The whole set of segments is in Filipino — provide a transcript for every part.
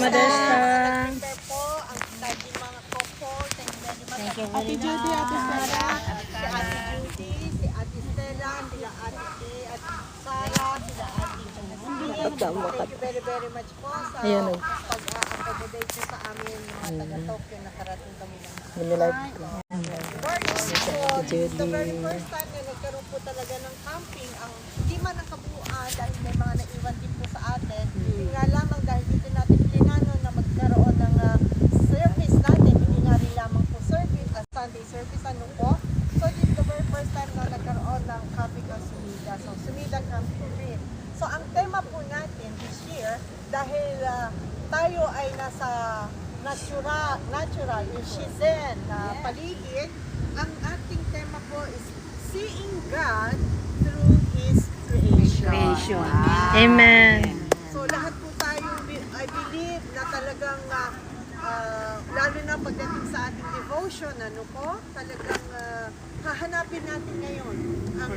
Modesta. Nag-prepare po ang laging mga couple. Thank you very much. Ate Judy, Ate Stella. Si Ate Judy, si Ate Stella, sila Ate Kay, at Sarah, sila Ate Josephine. Thank you very, very much po sa pag-accommodate nyo sa amin mga taga-Tokyo. Nakarating kami ng So, this is the very first time na nagkaroon po talaga ng camping. Hindi man ang kabuuan dahil may mga naiwan din po sa atin. Nga lamang dahil dito natin plinano na magkaroon ng service natin. Hindi nga rin lamang po service, Sunday service, ano po. So, this is the very first time na nagkaroon ng camping ang Sumida. So, Sumida Camping Trip. So, ang tema po natin this year, dahil tayo ay nasa natural, yung Shizen na paligid, ang ating tema po is seeing God through His creation. Amen. So lahat po tayo, I believe na talagang, lalo na pagdating sa ating devotion, ano po, talagang hahanapin natin ngayon ang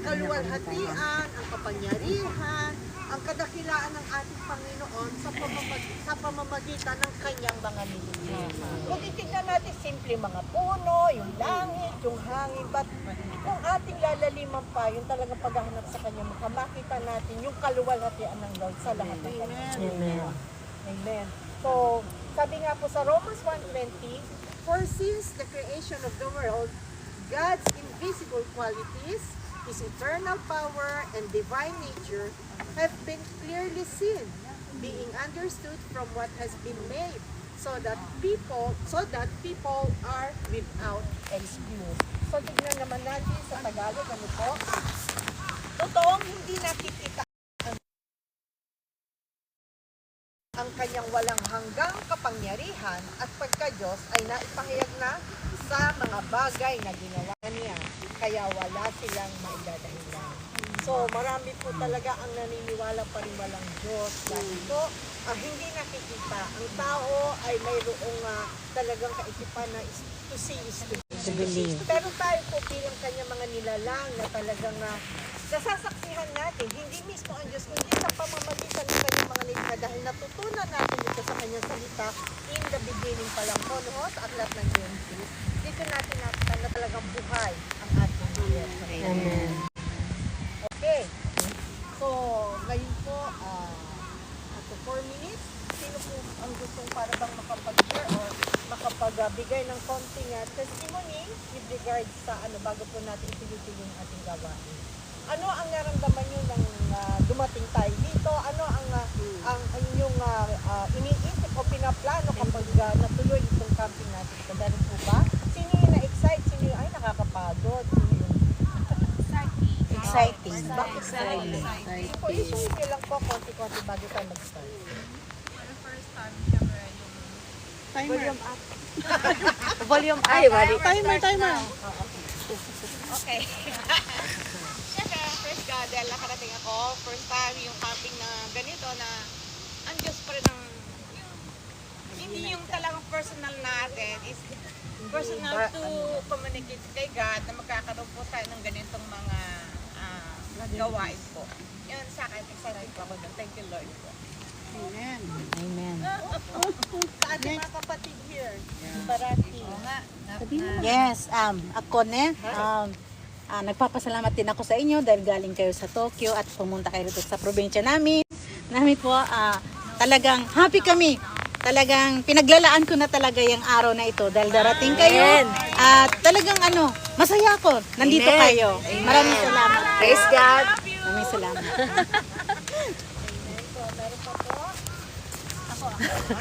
kaluwalhatian, ang kapangyarihan, ang kadakilaan ng ating Panginoon sa pamamagitan ng kanyang mga nilikha. Kung titignan natin, simple mga puno, yung langit, yung hangin, but kung ating lalaliman pa, yung talagang paghahanap sa kanya, makita natin yung kaluwalhatian ng Lord sa lahat ng kanyang. Amen. Amen. So, sabi nga po sa Romans 1:20, for since the creation of the world, God's invisible qualities, His eternal power and divine nature have been clearly seen, being understood from what has been made, so that people are without excuse. So tignan naman natin sa Tagalog, ano po? Totoong hindi nakikita ang kanyang walang hanggang kapangyarihan at pagka-Diyos ay naipahayag na sa mga bagay na ginawa niya, kaya wala silang maidadahilan. So marami po talaga ang naniniwala pa rin walang Diyos dahil po hindi nakikita. Ang tao ay mayroong talagang kaisipan na to see is to believe. Pero tayo po bilang kanya mga nilalang na talagang nasasaksihan natin, hindi mismo ang Diyos, kundi sa pamamagitan ng kanyang mga nilikha dahil natutunan natin ito sa kanyang salita in the beginning pa lang po, no? Sa aklat ng Genesis. Dito natin nakita na talagang buhay ang ating Diyos. Amen. Okay. So, ngayon po, after 4 minutes, sino po ang gustong para bang makapag-share or makapagbigay ng konting testimony with regards sa bago po natin ituloy yung ating gawain? Ano ang naramdaman nyo nang dumating tayo dito? Ano ang inyong iniisip o pinaplano kapag natuloy itong camping natin? Kadari po ba? Sino yung na-excite? Sino yung nakakapagod? Sino yung exciting? Bakit exciting? So, isuhin nyo lang po konti-konti bago tayo mag-start. For the first time, syempre yung Volume up. Volume up. Timer. okay. Siyempre, first God, dahil nakarating ako, first time yung camping na ganito na ang Diyos pa rin ang hindi yung talagang personal natin, is personal to communicate kay God na magkakaroon po tayo ng ganitong mga gawain po. Yun sa akin, excited po ako doon. Thank you Lord po. Amen. Amen. Sa ating mga kapatid here, Barati. Yes, ako nagpapasalamat din ako sa inyo dahil galing kayo sa Tokyo at pumunta kayo dito sa probinsya namin. Namin po, talagang happy kami. Talagang pinaglalaan ko na talaga yung araw na ito dahil darating kayo. At talagang masaya ako. Nandito kayo. Maraming salamat. Praise God. Maraming salamat.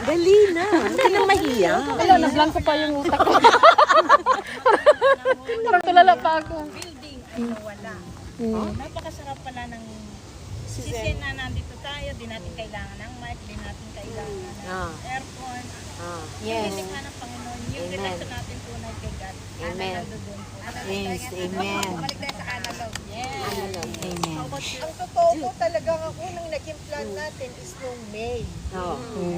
Dali na. Huwag ka nang mahiya. Wala, na-blanco pa yung utak ko. Parang tulala pa ako. Building ay nawala. Napakasarap pala ng sisin na nandito tayo. Di natin kailangan ng mic, di natin kailangan ng aircon. Yes. Yung nilikha ng Panginoon, yung relasyon natin tunay kay God. Amen. Yes, amen. Balik tayo sa analog. Yes. Amen. Ang totoo po talaga, ang unang naging plan natin is noong May.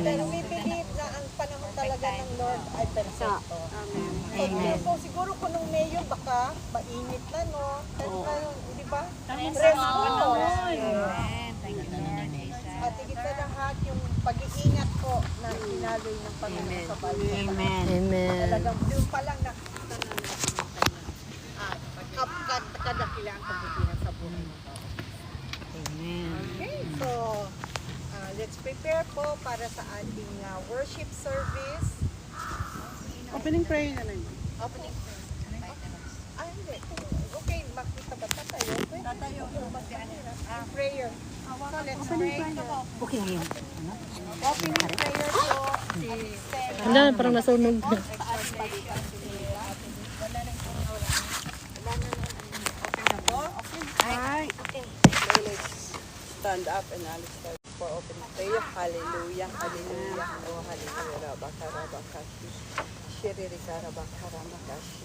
Pero we believe na ang panahon talaga ng Lord ay perfecto. Amen. So, siguro kung nung May yun, baka mainit na, no? Pero di ba? Tama sa Rest mga po. panahon. Yes. Amen. Thank you Lord. At higit na lahat, yung pag-iingat na inaloy ng Panginoon sa bansa. Amen. Amen. Talagang doon pa lang nakita na natin ang kanyang kadakilang kabutihan sa buhay ng tao. Amen. Okay, so let's prepare po para sa ating worship service. Opening prayer na lang. Opening. Hindi. Okay, makita ba tayo? Tatayo. Prayer. So let's pray. Okay na yun. Opening prayer po. Wala, parang nasunog. Hi. Stand up and I'll start for opening prayer. Hallelujah. Hallelujah. Oh, hallelujah. Rabakashi. Shiririkarabakaramakashi.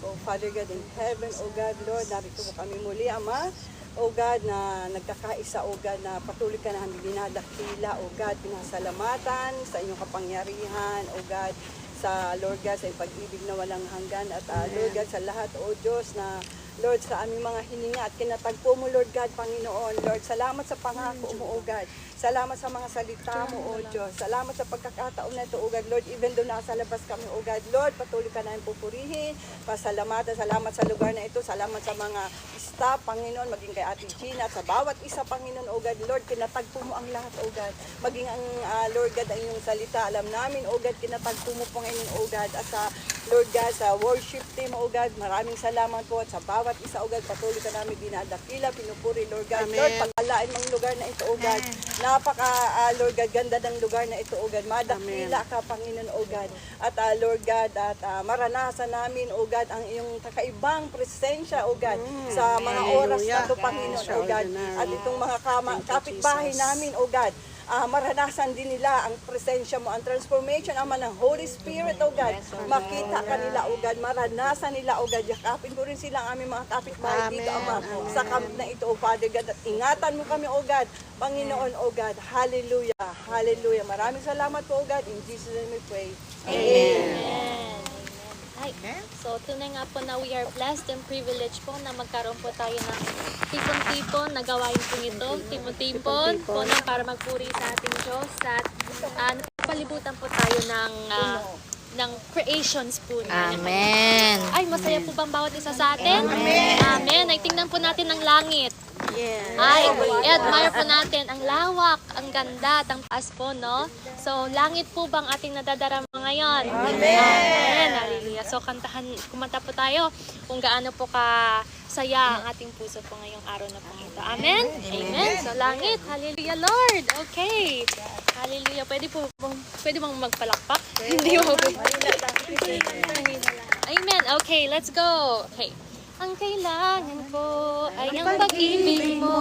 Oh, Father God in heaven, oh God, Lord, narito po kami muli, Ama. Oh God, na nagkakaisa, oh God, na patuloy ka namin dinadakila, oh God, pinasalamatan sa inyong kapangyarihan, oh God, sa Lord God, sa iyong pag-ibig na walang hanggan, at Lord God, sa lahat, oh Diyos, na Lord, sa aming mga hininga at kinatagpo mo, Lord God, Panginoon. Lord, salamat sa pangako mo, O God. Salamat sa mga salita mo, O Diyos. Salamat sa pagkakataon na ito, O God. Lord, even though nasa labas kami, O God. Lord, patuloy ka namin pupurihin. Pasalamatan, salamat sa lugar na ito. Salamat sa mga staff, Panginoon, maging kay Ate Gina. At sa bawat isa, Panginoon, O God. Lord, kinatagpo mo ang lahat, O God. Maging ang Lord God, ang iyong salita. Alam namin, O God, kinatagpo mo po ngayon, O God. At sa Lord God, sa worship team, O God, maraming salamat po. At sa bawat isa, O God, patuloy ka namin dinadakila, pinupuri, Lord God. Lord, pagkalain mong lugar na ito, O God. Napaka, Lord God, ganda ng lugar na ito, O God. Madakila ka, Panginoon, O God. At Lord God, at maranasan namin, O God, ang iyong kakaibang presensya, O God, sa mga oras na ito, Panginoon, O God. At itong mga kapitbahay namin, O God, maranasan din nila ang presensya mo, ang transformation, Ama, ng Holy Spirit, O God. Makita ka nila, O God. Maranasan nila, O God. Yakapin ko rin sila ang aming mga kapitbahay dito, Ama, sa camp na ito, O Father God. At ingatan mo kami, O God. Panginoon, O God. Hallelujah. Hallelujah. Maraming salamat po, O God. In Jesus' name we pray. Amen. Ay, so tunay nga po na we are blessed and privileged po na magkaroon po tayo ng tipon-tipon na gawain po ito. Tipon-tipon po na para magpuri sa ating Diyos at napalibutan po tayo ng creations po niya. Amen. Ay, masaya po bang bawat isa sa atin? Amen. Ay, tingnan po natin ang langit. Ay, i-admire po natin ang lawak, ang ganda, at ang taas po, no? So, langit po bang ating nadadarama ngayon? Amen. Hallelujah. So, kumanta po tayo kung gaano po saya ang ating puso po ngayong araw na po ito. Amen? Amen. So, langit. Hallelujah, Lord. Okay. Hallelujah. Pwede bang magpalakpak? Hindi mo po. Amen. Okay, let's go. Okay. Ang kailangan ko ay ang pag-ibig mo,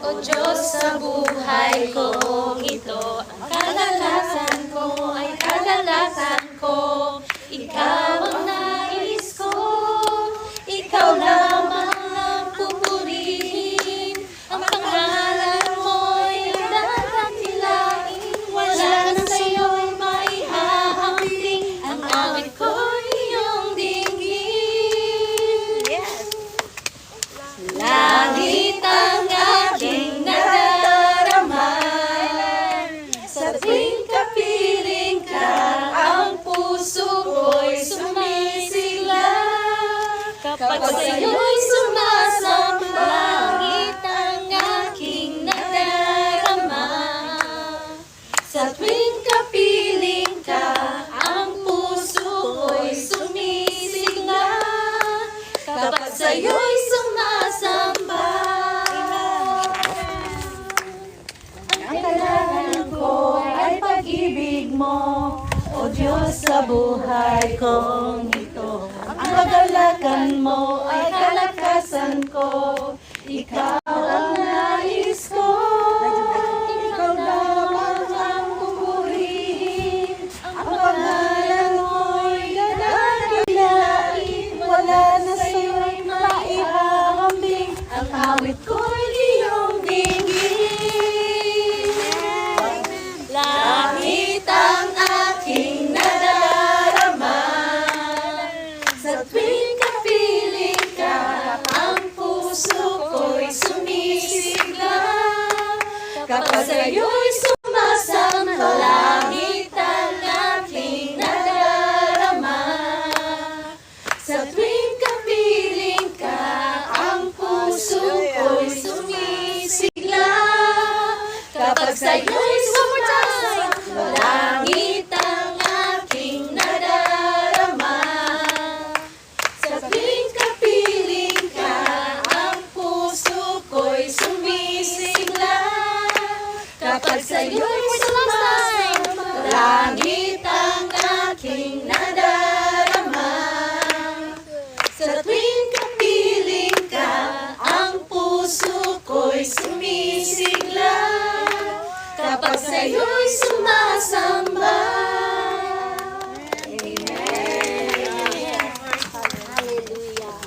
O Diyos, sa buhay kong ito. Ang kadalasan ko ay kadalasan ko, Ikaw ang nais ko, Ikaw lamang ang pupurihin. Ang pangalan mo'y dadakilain, wala na sa'yo'y maihahambing. Ang awit ko'y iyong dinggin. Langit ang aking nadarama, sa tuwing kapiling ka, ang puso ko'y sumisigla. Kapag sa'yo'y sumasamba, langit ang aking nadarama, sa tuwing kapiling ka, ang puso ko'y sumisigla. Kapag sa'yo'y sumasamba, ang kailangan ko ay pag-ibig mo, O Diyos, sa buhay kong ito. Ang kagalakan mo ay kalakasan ko, Ikaw ang nais ko, Ikaw lamang ang pupurihin. Ang pangalan mo'y dadakilain, wala na sa'yo'y maihahambing. Ang awit ko'y iyong dinggin. Langit ang aking nadarama, sa tuwing kapiling ka, ang puso ko'y sumisigla. Kapag sa'yo'y sumasamba, Kapag sa'yo'y summertime, langit ang aking nadarama. Sa tuwing kapiling ka, ang puso ko'y sumisigla. Kapag sa'yo'y summertime, langit ang aking nadarama. Sa tuwing kapiling ka, ang puso ko'y sumisigla. Kapag sa'yo'y sumasamba. Hallelujah.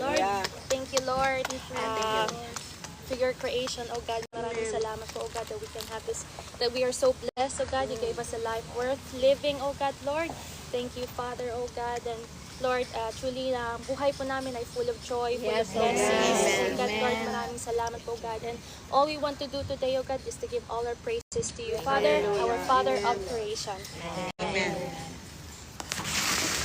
Lord, thank you, Lord, for your creation, oh God. Maraming salamat po, oh God, that we can have this, that we are so blessed, oh God. You gave us a life worth living, oh God, Lord. Thank you, Father, oh God, and Lord, truly na buhay po namin ay full of joy, full of blessings. Oh God, Lord, maraming salamat po, God. And all we want to do today, oh God, is to give all our praises to you, Father, our Father of creation. Amen.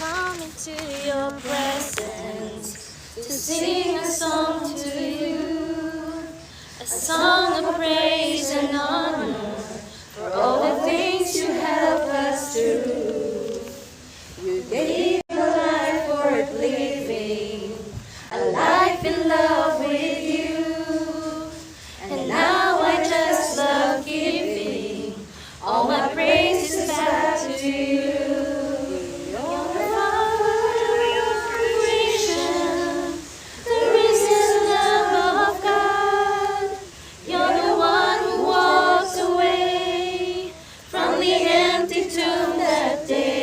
Come into your presence to sing a song to you, a song of praise and honor for all the things you help us through. You gave a life worth living, a life in love with you. And now I just love giving all my praises back to you. You're the Father of creation, the risen love of God. You're the one who walked away from the empty tomb that day.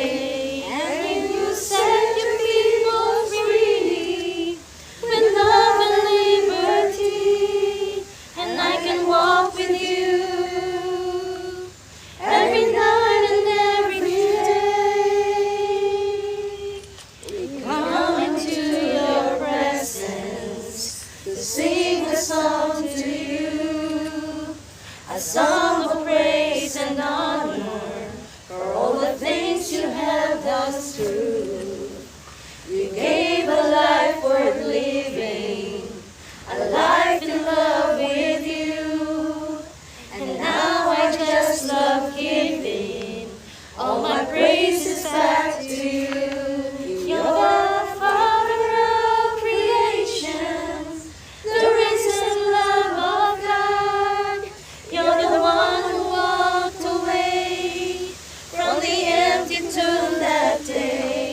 Set your people free with love and liberty, and I can walk with you every night and every day. We come into your presence to sing a song to you, a song of praise and honor for all the things you helped us through. You gave a life worth living, a life in love with you. And now I just love giving all my praises back to you. You're the Father of creation, the risen love of God. You're the one who walked away from the empty tomb that day.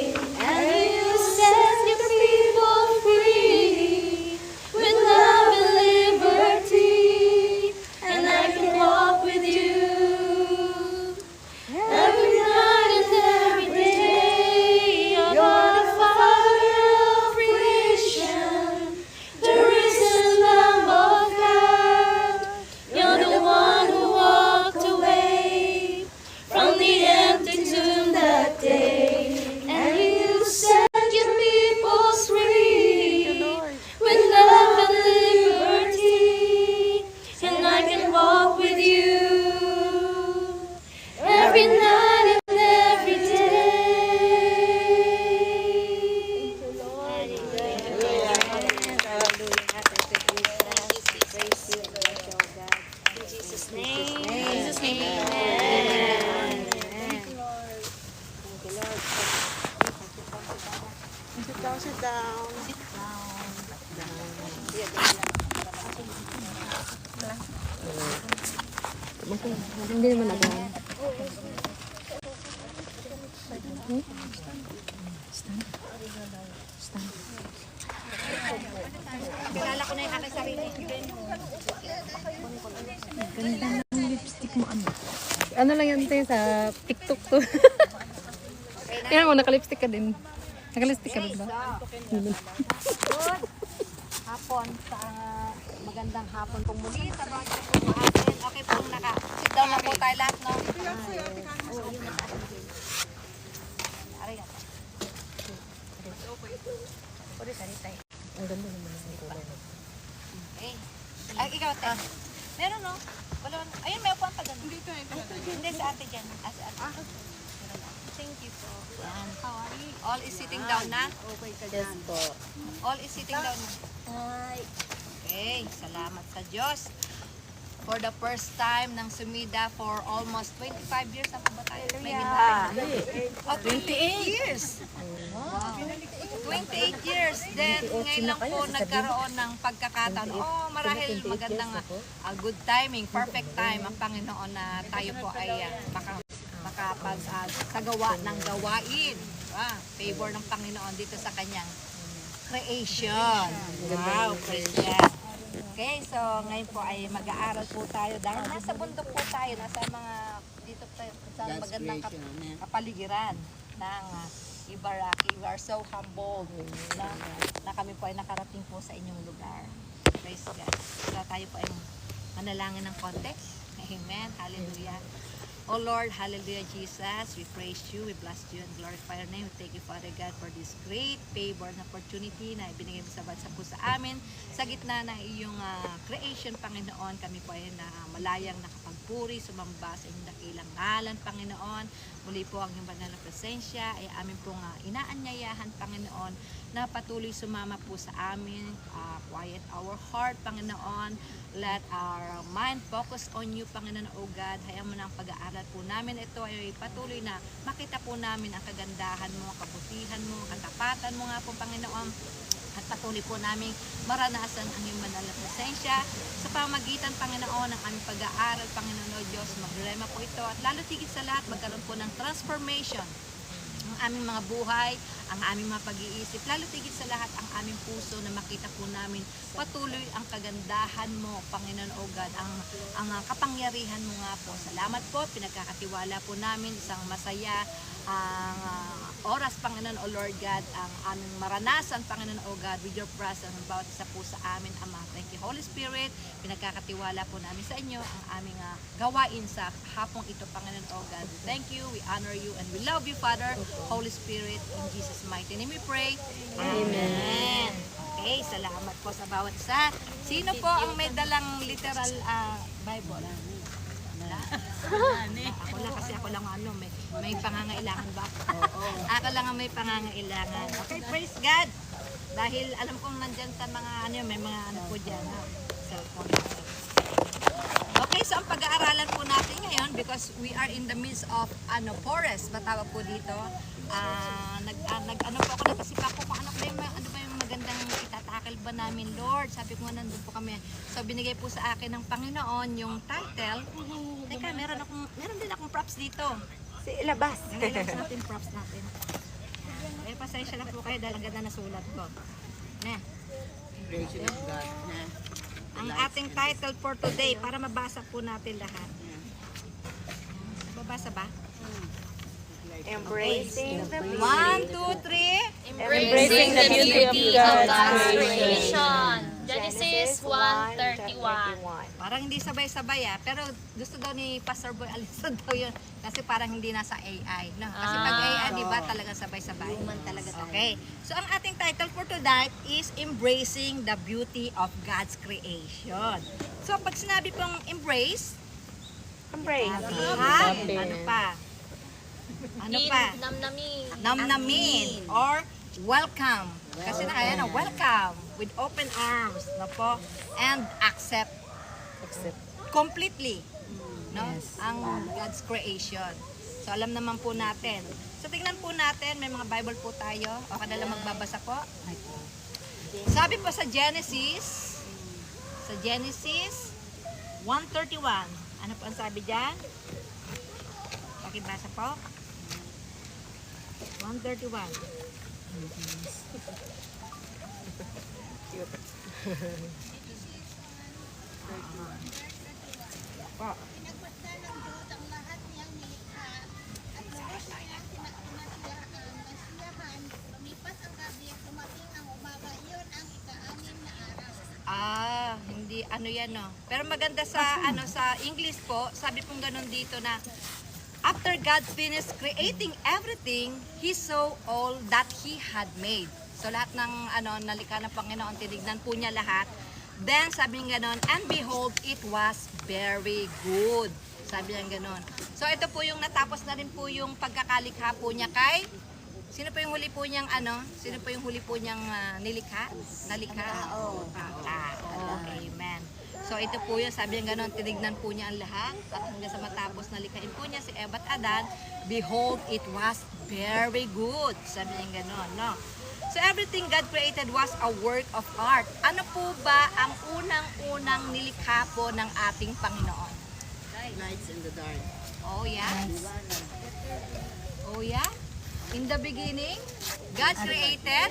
Sit down. Hindi naman ako. Kilala ko na yung aking sarili. Ganda ng lipstick mo, ano? Ano lang yan tayo sa TikTok to. Yan mo, naka-lipstick ka din. Naka-lipstick ka din ba? Hapon, sa magandang hapon pong muli. Tabang sa po atin. Okay po, sit down na po tayo lahat, no? Ang ganda naman ng kulay. Okay. Ay, ikaw, te. Meron, no? Wala, ayun, may upuan pa doon. Hindi, sa ate dyan. Sa ate. Thank you po. Yan. How are you? All is sitting down na? Yes po. All is sitting down na. Hi. Okay, salamat sa Diyos. for the first time ng Sumida for almost 25 years na po ba tayo? May 28 years. Wow. 28 years. Then, ngayon lang po nagkaroon ng pagkakataon. Marahil magandang good timing, perfect time ang Panginoon na tayo po ay makapag-sagawa ng gawain. Favor ng Panginoon dito sa kanyang creation. Wow, praise God. Okay, so ngayon po ay mag-aaral po tayo dahil nasa bundok po tayo, nasa mga dito sa magandang kapaligiran ng Ibaraki. We are so humbled na kami po ay nakarating po sa inyong lugar. Praise God. So tayo po ay manalangin ng konti. Amen. Hallelujah. Oh Lord, hallelujah Jesus, we praise you, we bless you and glorify your name. We thank you Father God for this great favor and opportunity na ibinigay mo sa bansa po sa amin. Sa gitna ng iyong creation, Panginoon, kami po ay na malayang nakapagpuri, sumamba sa inyong dakilang ngalan, Panginoon. Muli po ang iyong banal na presensya ay amin pong inaanyayahan, Panginoon, na patuloy sumama po sa amin. Quiet our heart, Panginoon. Let our mind focus on you, Panginoon, O God. Hayaan mo na ang pag-aaral po namin. Ito ay patuloy na makita po namin ang kagandahan mo, kabutihan mo, katapatan mo nga po, Panginoon. At patuloy po namin maranasan ang iyong banal na presensya sa pamagitan, Panginoon, ng aming pag-aaral, Panginoon o Diyos. Magrema po ito at lalo tigit sa lahat, magkaroon po ng transformation ang aming mga buhay, ang aming mga pag-iisip, lalo tigit sa lahat ang aming puso na makita po namin patuloy ang kagandahan mo, Panginoon o God, ang kapangyarihan mo nga po. Salamat po, pinagkakatiwala po namin isang masaya ang oras, Panginoon o Lord God, ang aming maranasan, Panginoon o God, with your presence ang bawat isa po sa amin, Ama. Thank you, Holy Spirit. Pinagkakatiwala po namin sa inyo ang aming gawain sa hapong ito, Panginoon o God. Thank you, we honor you, and we love you, Father, Holy Spirit, in Jesus' mighty name we pray. Amen. Okay, salamat po sa bawat isa. Sino po ang may dalang literal Bible? Ako lang kasi ako lang may pangangailangan ba? Ako lang ang may pangangailangan. Okay, praise God. Dahil alam kong nandyan sa mga may mga po dyan. Cellphone. Okay, so ang pag-aaralan po natin ngayon, because we are in the midst of forest, matawag po dito. Nag-ano po ako, nag-isip ako kung ano ba yung magandang itatakal ba namin, Lord. Sabi ko nga, nandun po kami. So binigay po sa akin ng Panginoon yung title. Teka, meron din akong props dito. Ilabas. Ilabas natin props natin. Pasensya lang po kayo dahil ang ganda na sulat ko. Ang ating title for today, para mabasa po natin lahat. Babasa ba? Embracing the 1, 2, 3. Embracing the beauty of God's creation. Genesis 1:31. Parang hindi sabay-sabay pero gusto daw ni Pastor Boy alisan daw yun kasi parang hindi nasa AI. No? Kasi pag AI, di ba, talagang sabay-sabay. Okay. So, ang ating title for tonight is Embracing the Beauty of God's Creation. So, pag sinabi pong embrace, happy. Ano pa? Namnamin or welcome. Kasi welcome with open arms, no po? And accept completely, no? Ang God's creation. So alam naman po natin. So tingnan po natin, may mga Bible po tayo. O kada lang magbabasa po. Sabi po sa Genesis 1:31. Ano po ang sabi diyan? Pakibasa po. 1:31. Pinagpasdan ng Diyos ang lahat niyang nilikha at lubos niya sinaksinasiyaan ng siyahan. Lumipas ang gabi at dumating ang umaga. Iyon ang ika-anim na araw. Hindi yan no. Pero maganda sa sa English po, sabi pong ganun dito na after God finished creating everything, He saw all that He had made. So lahat ng nalikha ng Panginoon, tinignan po niya lahat. Then sabi niya ganon, and behold, it was very good. Sabi niya ganon. So ito po yung natapos na rin po yung pagkakalikha po niya kay, sino po yung huli po niyang Sino po yung huli po niyang nilikha? Nalikha? Tao. Amen. So ito po yun, sabi niya gano'n, tinignan po niya ang lahat at hanggang sa matapos na likhain po niya si Eva at Adan, behold, it was very good. Sabi niya gano'n, no? So everything God created was a work of art. Ano po ba ang unang-unang nilikha po ng ating Panginoon? Lights in the dark. Oh yeah? Oh yeah? In the beginning, God created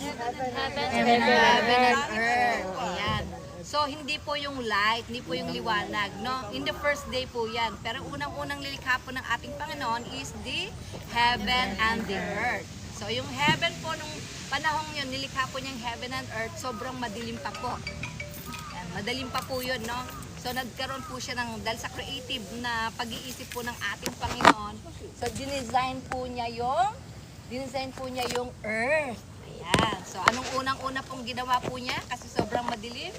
Heaven heaven and earth. Ayan. So, hindi po yung light, hindi po yung liwanag, no? In the first day po yan. Pero unang-unang lilikha po ng ating Panginoon is the heaven and the earth. So, yung heaven po, nung panahong yun, nilikha po niyang heaven and earth, sobrang madilim pa po. Ayan, madilim pa po yun, no? So, nagkaroon po siya ng, dahil sa creative na pag-iisip po ng ating Panginoon, so, dinesign po niya yung earth. Ayan. So, anong unang-una pong ginawa po niya? Kasi sobrang madilim?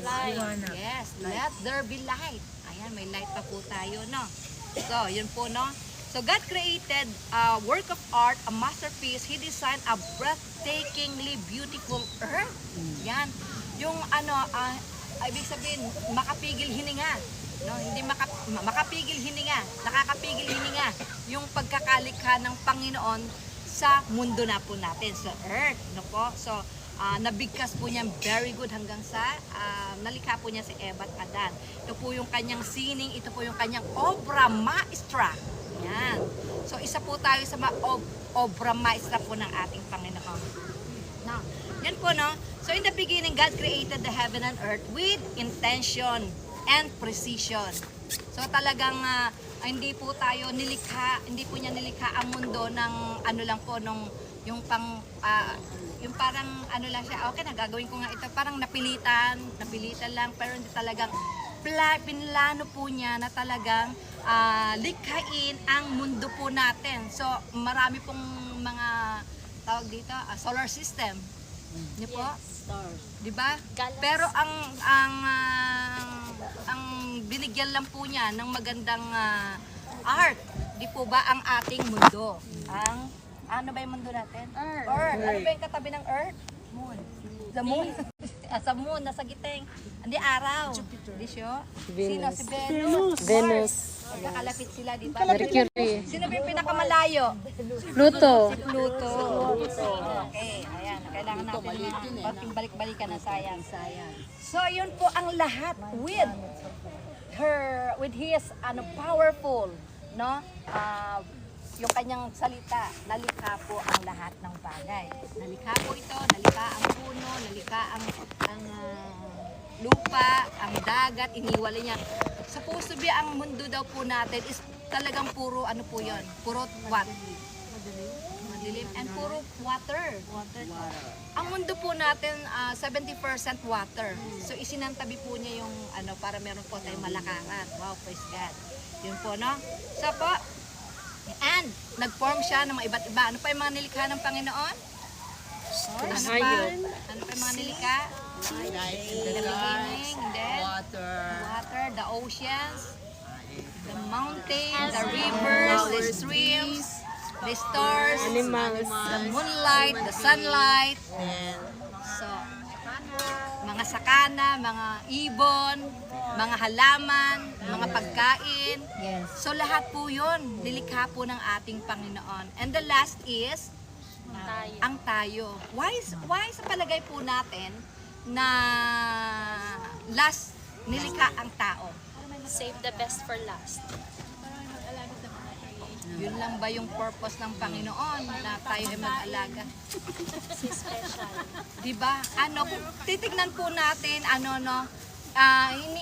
Light. Yes. Let there be light. Ayan, may light pa po tayo, no? So, yun po, no? So, God created a work of art, a masterpiece. He designed a breathtakingly beautiful earth. Yan. Yung ibig sabihin, makapigil hininga. No, hindi makapigil hininga, nakakapigil hininga yung pagkakalikha ng Panginoon sa mundo na po natin, sa earth, no po. So, nabigkas po niya very good hanggang sa nalikha po niya si Eva at Adan. Ito po yung kanyang sining, ito po yung kanyang obra maestra. Yan. So, isa po tayo sa obra maestra po ng ating Panginoon. No. Yan po, no? So, in the beginning, God created the heaven and earth with intention and precision. So, talagang hindi po tayo nilikha, hindi po niya nilikha ang mundo ng ano lang po, yung yung parang ano lang siya, okay na, gagawin ko nga ito, parang napilitan lang, pero hindi talagang pinlano po niya na talagang likhain ang mundo po natin. So, marami pong mga tawag dito, solar system. Niyo po? Di ba? Pero ang binigyan lang po niya ng magandang art, di po ba ang ating mundo? Ano ba yung mundo natin? Earth. Ano ba yung katabi ng Earth? Moon. The moon? Sa moon, nasa giteng. Hindi araw. Hindi siya? Sino? Si Venus. Magkakalapit sila, di ba? Mercury. Sino ba yung pinakamalayo? Pluto. Si Pluto. Okay, ayan. Kailangan natin na balik-balikan ng science. So, yun po ang lahat with his powerful, no? Yung kanyang salita, nalikha po ang lahat ng bagay. Nalikha po ito, nalikha ang puno, nalikha ang lupa, ang dagat, iniwalay niya. Sa puso biya, ang mundo daw po natin is talagang puro ano po yun, puro what? Madilim. And puro water. Ang mundo po natin, 70% water. So isinantabi po niya yung para meron po tayong malakaran. Wow, praise God. Yun po, no? So po, and nag-form siya ng mga iba't iba. Ano pa yung mga nilikha ng Panginoon? Ano pa? Ano pa yung mga nilikha? The beginning, then water, the oceans, the mountains, the rivers, the streams, the stars, Animals. the moonlight, the sunlight. So, mga sakana, mga ibon, mga halaman, mga pagkain. So lahat po yun, nilikha po ng ating Panginoon. And the last is, ang tayo. Why sa palagay po natin na last nilikha ang tao? Save the best for last. Yun lang ba yung purpose ng Panginoon na tayo ay mag-alaga? Si special. Diba? Kung titignan po natin,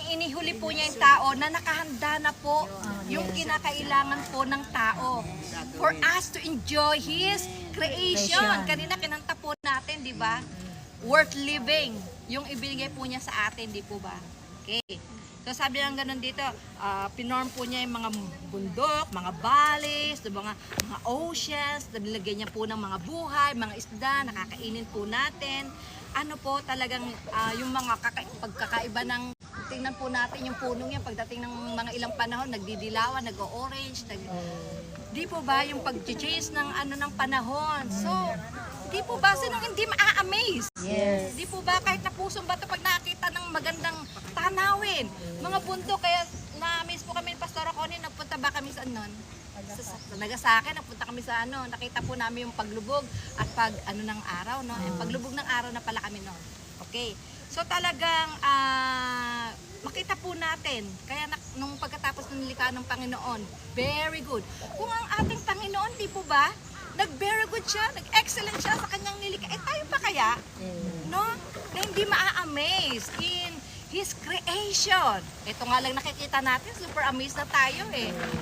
inihuli po niya yung tao na nakahanda na po yung kinakailangan po ng tao for us to enjoy His creation. Kanina kinanta po natin, di ba? Worth living. Yung ibigay po niya sa atin, di po ba? Okay. So sabi lang ganun dito, pinorm po niya yung mga bundok, mga valleys, mga oceans, nilagay niya po ng mga buhay, mga isda, nakakainin po natin. Ano po talagang yung mga pagkakaiba ng, tingnan po natin yung punong yan, pagdating ng mga ilang panahon, nagdidilawan, nag-orange, di po ba yung pag-change ng ng panahon. So, di po ba sinong hindi ma-amaze? Yes. Di po ba kahit na pusong bato pag nakita ng magandang tanawin, mga bundok. Kaya na-miss po kami ni Pastor Connie, nagpunta ba kami sa nun? Sa Nagasaki, nagpunta kami sa nakita po namin yung paglubog at ng araw, no? Yung paglubog ng araw na pala kami noon. Okay. So talagang makita po natin, kaya nung pagkatapos ng nilikha ng Panginoon, very good. Kung ang ating Panginoon, di po ba, nag-very good siya, nag-excellent siya sa kanyang nilikha, tayo pa kaya? No? Na hindi maa-amaze in His creation. Ito nga lang nakikita natin, super amazed na tayo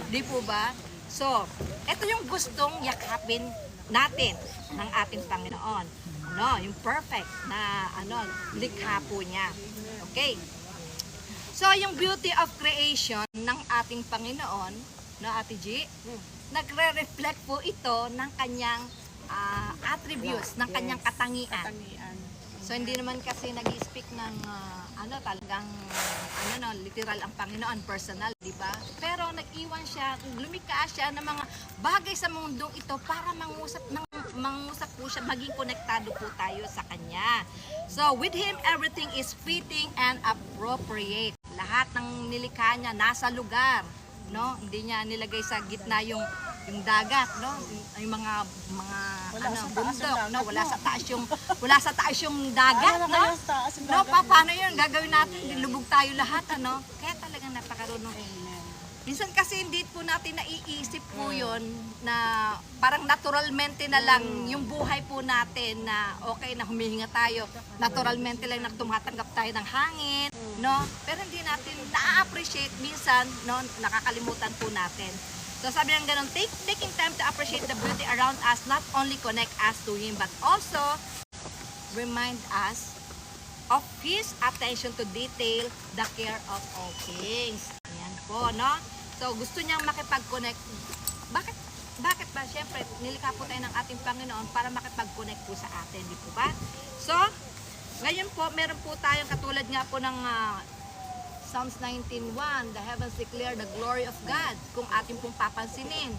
Di po ba? So, ito yung gustong yakapin natin ng ating Panginoon. Yung perfect na likha po niya. Okay. So, yung beauty of creation ng ating Panginoon, Ate G, nagre-reflect po ito ng kanyang attributes, ng kanyang katangian. So, hindi naman kasi nag-speak ng talagang literal ang Panginoon, personal, di ba? Pero nag-iwan siya, lumikha siya ng mga bagay sa mundong ito para mangusap po siya, maging konektado po tayo sa Kanya. So, with Him, everything is fitting and appropriate. Lahat ng nilikha niya nasa lugar, no? Hindi niya nilagay sa gitna yung dagat, no? Yung mga bundok, no? Wala sa taas yung dagat, no? No, paano 'yun? Gagawin natin, lubog tayo lahat, Kaya talagang napakaroon. Minsan kasi hindi po natin naiisip po 'yon na parang naturalmente na lang yung buhay po natin na okay na humihinga tayo. Naturalmente lang na tumatanggap tayo ng hangin, no? Pero hindi natin na-appreciate minsan, no? Nakakalimutan po natin. So sabi ng ganun, taking time to appreciate the beauty around us not only connect us to Him but also remind us of His attention to detail, the care of all things. Ayan po, no? So gusto niyang makipag-connect. Bakit ba? Siyempre, nilikha po tayo ng ating Panginoon para makipag-connect po sa atin, di po ba? So, ngayon po, meron po tayong katulad nga po ng Psalms 19:1, the heavens declare the glory of God. Kung ating pong papansinin,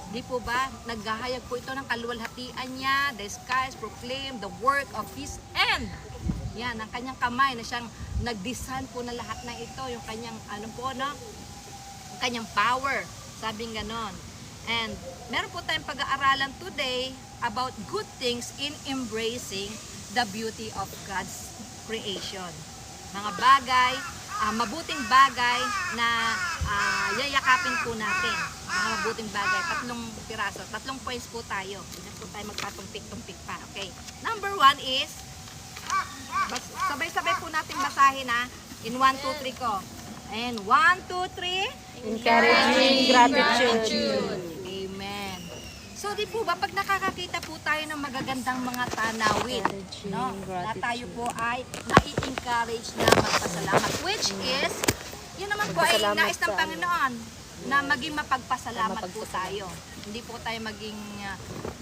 di po ba, naghahayag po ito ng kaluwalhatian niya, the skies proclaim the work of His hand. Yan, ang kanyang kamay na siyang nag-design po na lahat ng ito, yung kanyang, yung kanyang power, sabing ganon. And meron po tayong pag-aaralan today about good things in embracing the beauty of God's creation. Mga bagay, mabuting bagay na yayakapin po natin. Mga mabuting bagay, 3 piraso, 3 points po tayo. Hindi po tayo magpatumpik-tumpik pa. Okay. Number 1 is, sabay-sabay po natin basahin in 1, 2, 3 ko. And 1, 2, 3. Encouraging gratitude. Amen. So di po ba, pag nakakakita po tayo ng magagandang mga tanawin, no? Na tayo po ay nai-encourage na magpasalamat, which is, yun naman po ay nais ng Panginoon, na maging mapagpasalamat po tayo. Hindi po tayo maging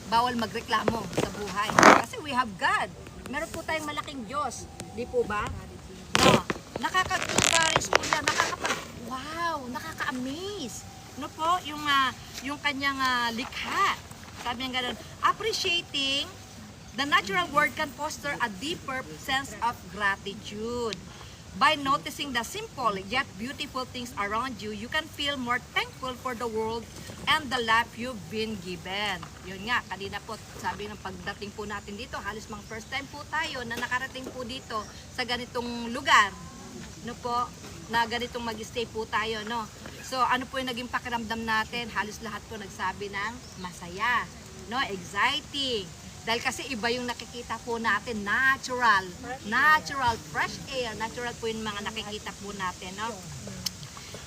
bawal magreklamo sa buhay. Kasi we have God. Meron po tayong malaking Diyos. Di po ba? No. Nakaka-encourage po siya, nakaka-amaze. No po, yung kanyang likha. Sabi niya gano'n, appreciating the natural world can foster a deeper sense of gratitude. By noticing the simple yet beautiful things around you, you can feel more thankful for the world and the life you've been given. Yun nga, kanina po, sabi ng pagdating po natin dito, halos mga first time po tayo na nakarating po dito sa ganitong lugar. No po, na ganitong mag-stay po tayo, no? So, ano po yung naging pakiramdam natin? Halos lahat po nagsabi ng masaya, no? Exciting. Dahil kasi iba yung nakikita po natin, natural, fresh air, natural po yung mga nakikita po natin, no?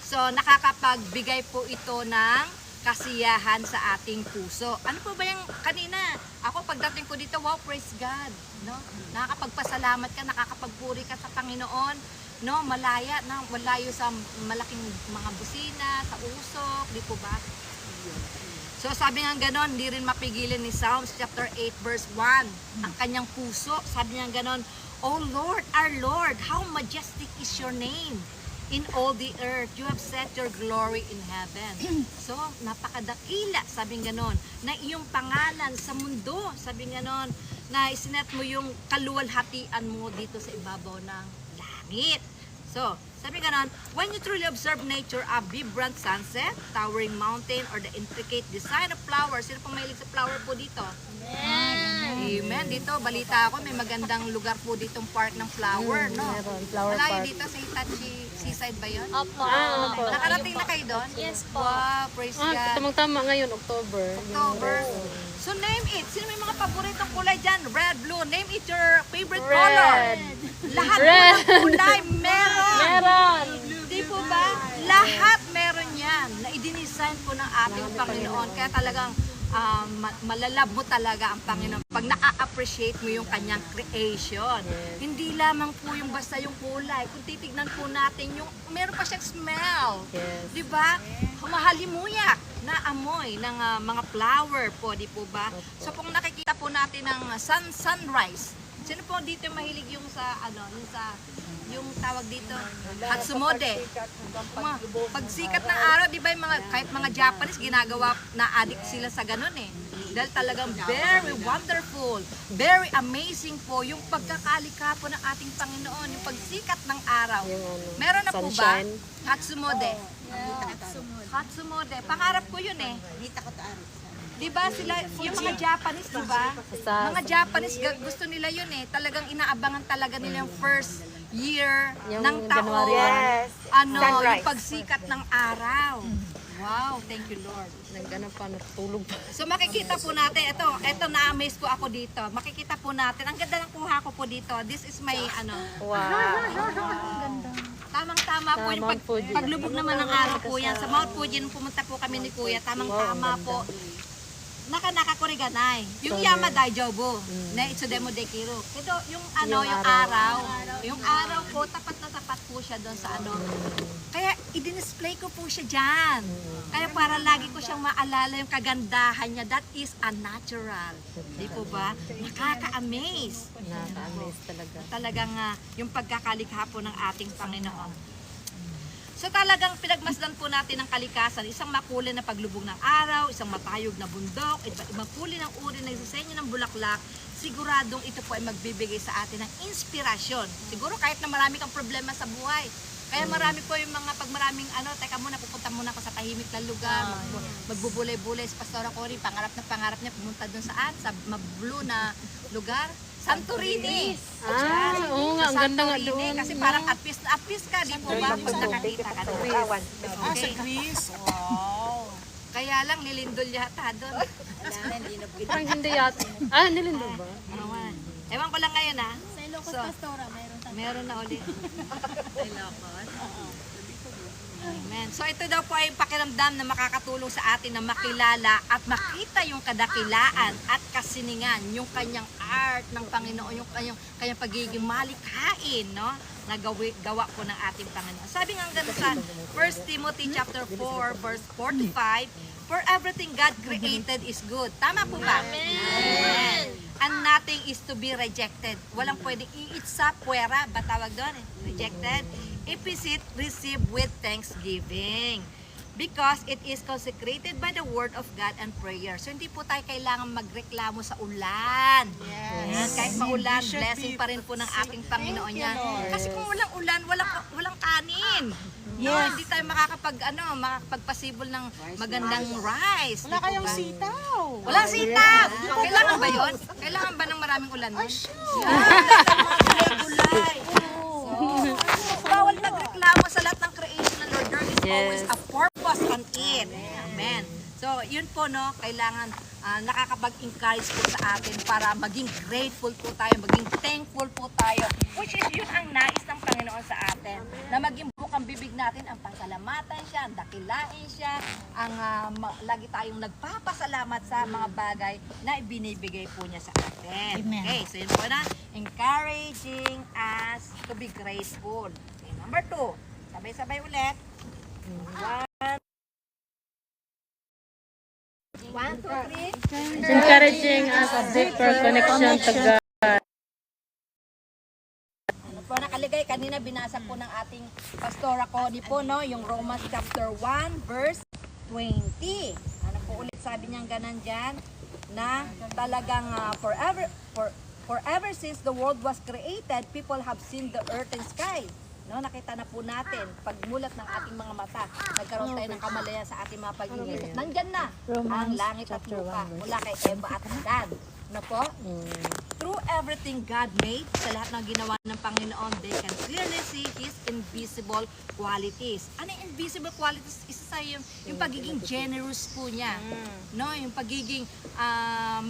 So, nakakapagbigay po ito ng kasiyahan sa ating puso. Ano po ba yung kanina? Ako, pagdating ko dito, wow, praise God, no? Nakakapagpasalamat ka, nakakapagpuri ka sa Panginoon, no? Malaya, na malayo sa malaking mga busina, sa usok, di po ba? So sabi nga ganon, hindi rin mapigilin ni Psalms chapter 8 verse 1. Ang kanyang puso, sabi nga ganon, O Lord, our Lord, how majestic is your name in all the earth. You have set your glory in heaven. So napakadakila, sabi nga ganon, na iyong pangalan sa mundo, sabi nga ganon, na isinet mo yung kaluwalhatian mo dito sa ibabaw ng langit. So, sabi ganon, when you truly observe nature, a vibrant sunset, towering mountain, or the intricate design of flowers. Sino pong mahilig sa flower po dito? Amen. Dito, balita ako, may magandang lugar po ditong park ng flower, no? Meron, flower Malayo park. dito sa Hitachi Seaside ba yun? Opo. Opo. Nakarating na kayo doon? Yes po. Wow, praise God. Tamang-tama ngayon, October. October. So name it. Sino may mga paboritong kulay dyan? Red, blue. Name it your favorite color. Lahat po ng kulay meron. Meron! Di po ba? Lahat meron yan na idinisign po ng ating Panginoon. Kaya talagang malalab mo talaga ang Panginoon pag na-appreciate mo yung kanyang creation. Hindi lamang po yung basta yung kulay. Kung titignan po natin yung meron pa siyang smell. Yes. Di ba? Mahalimuyak na amoy ng mga flower po, di po ba? So kung nakikita po natin ng sunrise, sino po dito mahilig yung sa yung tawag dito, Hatsumode. Pagsikat ng araw, di ba yung kahit mga Japanese ginagawa na addict sila sa ganun eh. Dahil talagang very wonderful, very amazing po yung pagkakalikha po ng ating Panginoon, yung pagsikat ng araw. Meron na po ba? Sunshine. Hatsumode. Hatsumode. Pangarap ko yun eh. Di ba sila, yung mga Japanese, di ba? Mga Japanese, gusto nila yun eh. Talagang inaabangan talaga nila yung first year Yung ng taon. January. Yung pagsikat ng araw. Wow, thank you Lord. Nagganap pa, natutulog pa. So makikita po natin, ito na-amaze po ako dito. Makikita po natin, ang ganda ng kuha ko po dito. This is my Wow. Tamang-tama po yung Mount Fuji. paglubog naman ng araw po yan. Sa Mount Fuji, nung pumunta po kami ni Kuya, tamang-tama po. Naka-kuriganay. Yung Yama Daijobu, na Itsudemo Dekiru. Ito, yung yung araw po, tapat na tapat po siya doon sa Kaya, i-display ko po siya dyan. Kaya para lagi ko siyang maalala yung kagandahan niya. That is unnatural. Di po ba? Nakaka-amaze. Nakaka-amaze talaga. Talagang yung pagkakalikha po ng ating Panginoon. So talagang pinagmasdan po natin ang kalikasan, isang makulay na paglubog ng araw, isang matayog na bundok, ibang kulay ng uri na disenyo ng bulaklak, siguradong ito po ay magbibigay sa atin ng inspirasyon. Siguro kahit na marami kang problema sa buhay, kaya marami po yung mga pag maraming teka muna, pupunta muna ako sa tahimik na lugar, magbubulay-bulay si Pastora Cory, pangarap niya, pumunta dun saan? Sa blue na lugar? Santorini. Oo nga, ang ganda nga Santorini, doon. kasi parang at peace ka, di po ba? Pag nakakita ka doon. Okay. Greece? Wow. Kaya lang, nilindol yata doon. Parang hindi yata. Nilindol ba? Ewan ko lang ngayon Sa Ilocos So, Pastora, mayroon tayo. meron na ulit. Amen. So ito daw po ay pakiramdam na makakatulong sa atin na makilala at makita yung kadakilaan at kasiningan, yung kanyang art ng Panginoon, yung kanyang pagiging malikhain, no? Na gawa po ng ating Panginoon. Sabi nga ganun sa 1 Timothy chapter 4 verse 4 to 5, for everything God created is good. Tama po ba? Amen. And nothing is to be rejected. Walang pwedeng iitsa, puwera, ba tawag doon? Rejected. If is it received with thanksgiving. Because it is consecrated by the word of God and prayer. So hindi po tayo kailangan magreklamo sa ulan. Yes. Kahit maulan, blessing pa rin po ng ating Panginoon yan. Kasi kung walang ulan, walang kanin. No, hindi tayo makakapagpasibol ng magandang rice. Wala kayong sitaw. Walang sitaw! Kailangan ba yun? Kailangan ba ng maraming ulan? Gulay. Bawal nagreklamo sa lahat ng creation ng Lord. There is always a purpose on it. Amen. So, yun po, no, kailangan nakakapag-encourage po sa atin para maging grateful po tayo, maging thankful po tayo. Which is yun ang nais ng Panginoon sa atin. Na maging bukang bibig natin ang pasalamatan siya, ang dakilain siya, ang lagi tayong nagpapasalamat sa mga bagay na ibinibigay po niya sa atin. Amen. Okay, so yun po na, encouraging us to be grateful. Okay, number 2, sabay-sabay ulit. 1, 2, 3. Encouraging us a deeper connection to God. Po nakaligay kanina binasa po ng ating Pastora Connie po, no, yung Romans chapter 1 verse 20. Ano po ulit sabi niya ganan diyan na talagang forever since the world was created, people have seen the earth and sky. No, nakita na po natin, pagmulat ng ating mga mata, nagkaroon tayo ng kamalayan sa ating mga pag-iisip. Nandyan na ang langit at lupa mula kay Eva at Adan. No po? Through everything God made, sa lahat ng ginawa ng Panginoon, they can clearly see His invisible qualities. Ano yung invisible qualities? Isa sa yung pagiging generous po niya. No, yung pagiging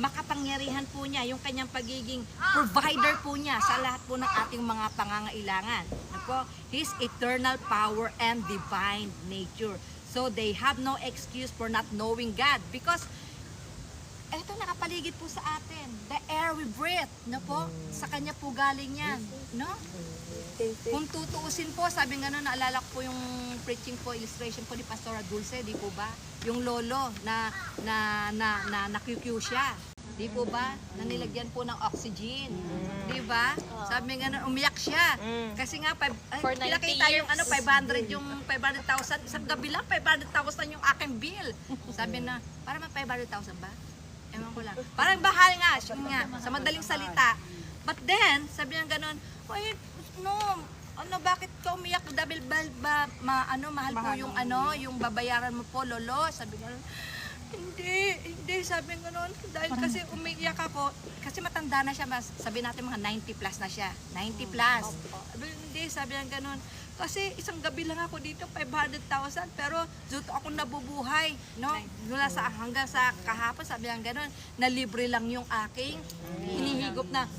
makapangyarihan po niya, yung kanyang pagiging provider po niya sa lahat po ng ating mga pangangailangan. No po? His eternal power and divine nature. So they have no excuse for not knowing God because eto nakapaligid po sa atin. The air we breathe, no po? Sa kanya po galing yan, no? Kung tutuusin po, sabi nga naalala ko po yung preaching po, illustration po ni Pastora Dulce, di po ba? Yung lolo na QQ siya. Di po ba? Na nilagyan po ng oxygen. Di ba? Sabi nga umiyak siya. Kasi nga, For 90 pinakita yung years. 500, yung 500,000, isang gabi lang, 500,000 yung aking bill. Sabi na, parang 500,000 ba? Ewan ko lang. Parang bahal nga, sa madaling salita. But then, sabi niya ganun, wait, no, bakit ka umiyak? Dahil mahal po yung yung babayaran mo po, lolo. Sabi niya, hindi, sabi nga noon, dahil kasi umiiyak ako, kasi matanda na siya, sabi natin mga 90 plus na siya, 90 plus. Sabi niya ganun, kasi isang gabi lang ako dito, 500,000, pero zuto ako nabubuhay, no? Mula hanggang sa kahapon, sabi niya ganun, na libre lang yung aking hinihigop na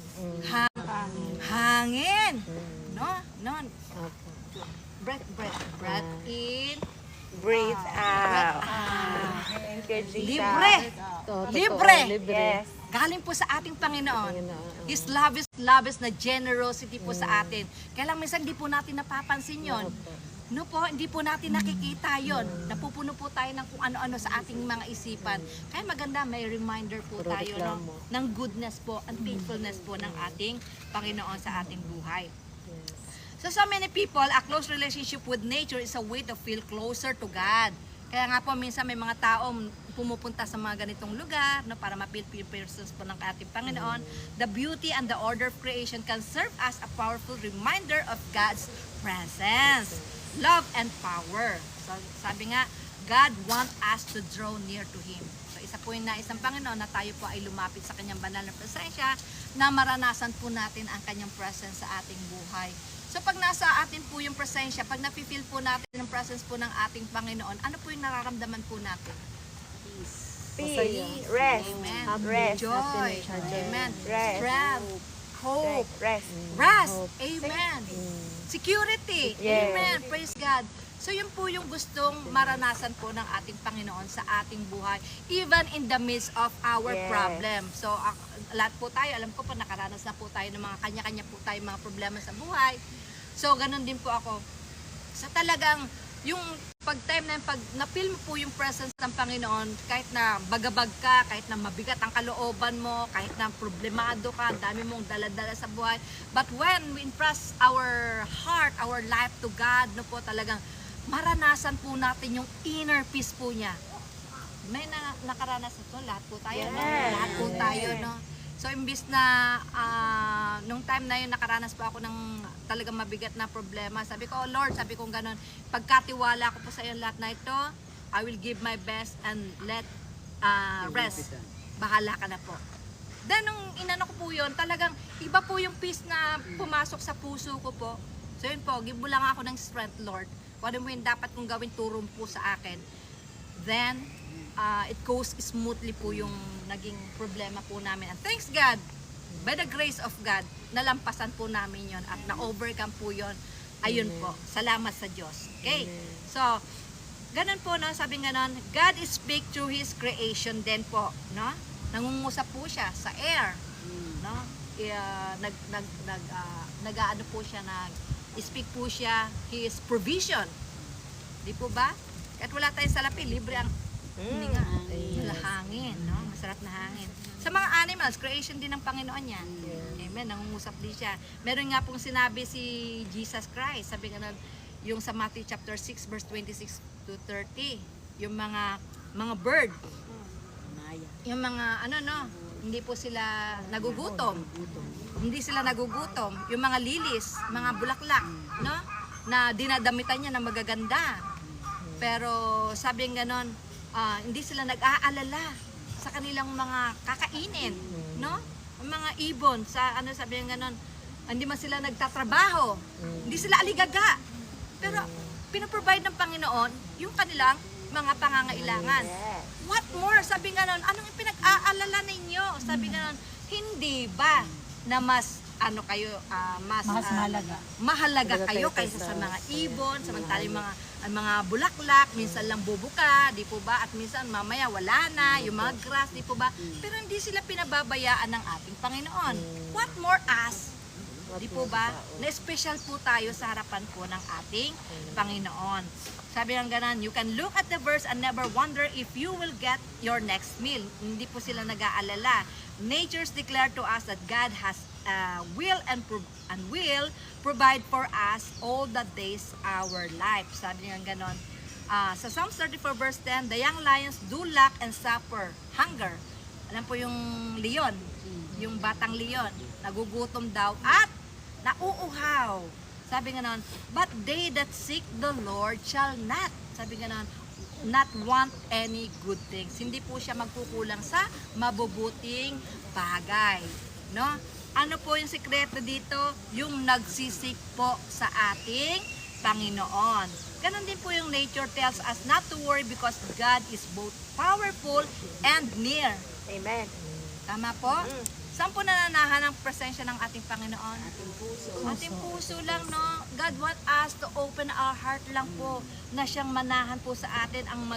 hangin, no? Breath in, Breathe out. Libre. Yes. Galing po sa ating Panginoon. His love is na generosity po sa atin. Kaya lang minsan hindi po natin napapansin yon. No po, hindi po natin nakikita yon. Napupuno po tayo ng kung ano-ano sa ating mga isipan. Kaya maganda may reminder po tayo ng goodness po and faithfulness po ng ating Panginoon sa ating buhay. So many people, a close relationship with nature is a way to feel closer to God. Kaya nga po minsan may mga taong pumupunta sa mga ganitong lugar no, para ma-feel presence po ng ating Panginoon. The beauty and the order of creation can serve as a powerful reminder of God's presence, love, and power. So sabi nga, God wants us to draw near to Him. So isa po yung nais ng Panginoon na tayo po ay lumapit sa Kanyang banal na presensya na maranasan po natin ang Kanyang presence sa ating buhay. So pag nasa atin po yung presensya, pag napipil po natin ang presence po ng ating Panginoon, ano po yung nararamdaman po natin? Peace. Rest. Amen. Rest. Joy. Amen. Rest. Strength. Hope. Rest. Rest. Amen. Security. Yes. Amen. Praise God. So yun po yung gustong maranasan po ng ating Panginoon sa ating buhay, even in the midst of our Yes. problem. So lahat po tayo, alam ko po nakaranas na po tayo ng mga kanya-kanya po tayo mga problema sa buhay. So ganun din po ako. Sa talagang yung pag-time na pag na-feel mo po yung presence ng Panginoon, kahit na bagabag ka, kahit na mabigat ang kalooban mo, kahit na problemado ka, dami mong dala-dala sa buhay. But when we entrust our heart, our life to God, no po talagang maranasan po natin yung inner peace po niya. May nakaranas ito, lahat po tayo, no? Lahat po tayo, no? So, imbis na nung time na yun, nakaranas po ako ng talagang mabigat na problema. Sabi ko, oh Lord, sabi ko gano'n, pagkatiwala ko po sa iyo lahat na ito, I will give my best and let rest. Bahala ka na po. Then, nung inano ko po yun, talagang iba po yung peace na pumasok sa puso ko po. So, yun po, give mo lang ako ng strength, Lord. Kung ano mo yung dapat kong gawin, turong po sa akin. Then, it goes smoothly po yung naging problema po namin. And thanks God, by the grace of God, nalampasan po namin yon at na-overcome po yon. Ayun po, salamat sa Diyos. Okay? So, ganun po, no? Sabi nga nun, God is speak through His creation din po, no? Nangungusap po siya sa air, no? Nag-ano po siya, nag-speak po siya His provision. Di po ba? Kahit wala tayong salapi, libre ang hininga. Hangin, no? Masarap na hangin. Sa mga animals, creation din ng Panginoon yan. Amen, nangungusap din siya. Meron nga pong sinabi si Jesus Christ, sabi nga yung sa Matthew chapter 6 verse 26 to 30, yung mga bird, yung mga hindi po sila nagugutom. Hindi sila nagugutom. Yung mga lilis, mga bulaklak, no? na dinadamitan niya na magaganda. Pero sabi ng ganon, hindi sila nag-aalala sa kanilang mga kakainin, no? Ang mga ibon, sabi ng ganon, hindi man sila nagtatrabaho, hindi sila aligaga. Pero pinaprovide ng Panginoon yung kanilang mga pangangailangan. What more? Sabi nga nun, anong pinag-aalala ninyo? Sabi nga nun, hindi ba na mas mahalaga kayo kaysa sa mga ibon, samantala yung mga bulaklak, minsan lang bubuka, di po ba? At minsan mamaya wala na, yung mga grass, di po ba? Pero hindi sila pinababayaan ng ating Panginoon. What more us? Di po ba? Na-special po tayo sa harapan po ng ating Panginoon. Sabi ng ganon, you can look at the verse and never wonder if you will get your next meal. Hindi po sila nag-aalala. Natures declare to us that God has will provide for us all the days our life. Sabi ng ganon. Sa Psalms 34 verse 10, the young lions do lack and suffer hunger. Alam po yung leon, yung batang leon, nagugutom daw at nauuhaw. Sabi nga nun, but they that seek the Lord shall not. Sabi nga nun, not want any good things. Hindi po siya magkukulang sa mabubuting bagay. No? Ano po yung sikreto dito? Yung nagsisik po sa ating Panginoon. Ganon din po yung nature tells us not to worry because God is both powerful and near. Amen. Tama po? Saan po nananahan ang presensya ng ating Panginoon? Ating puso lang, no? God want us to open our heart lang po na siyang manahan po sa atin ang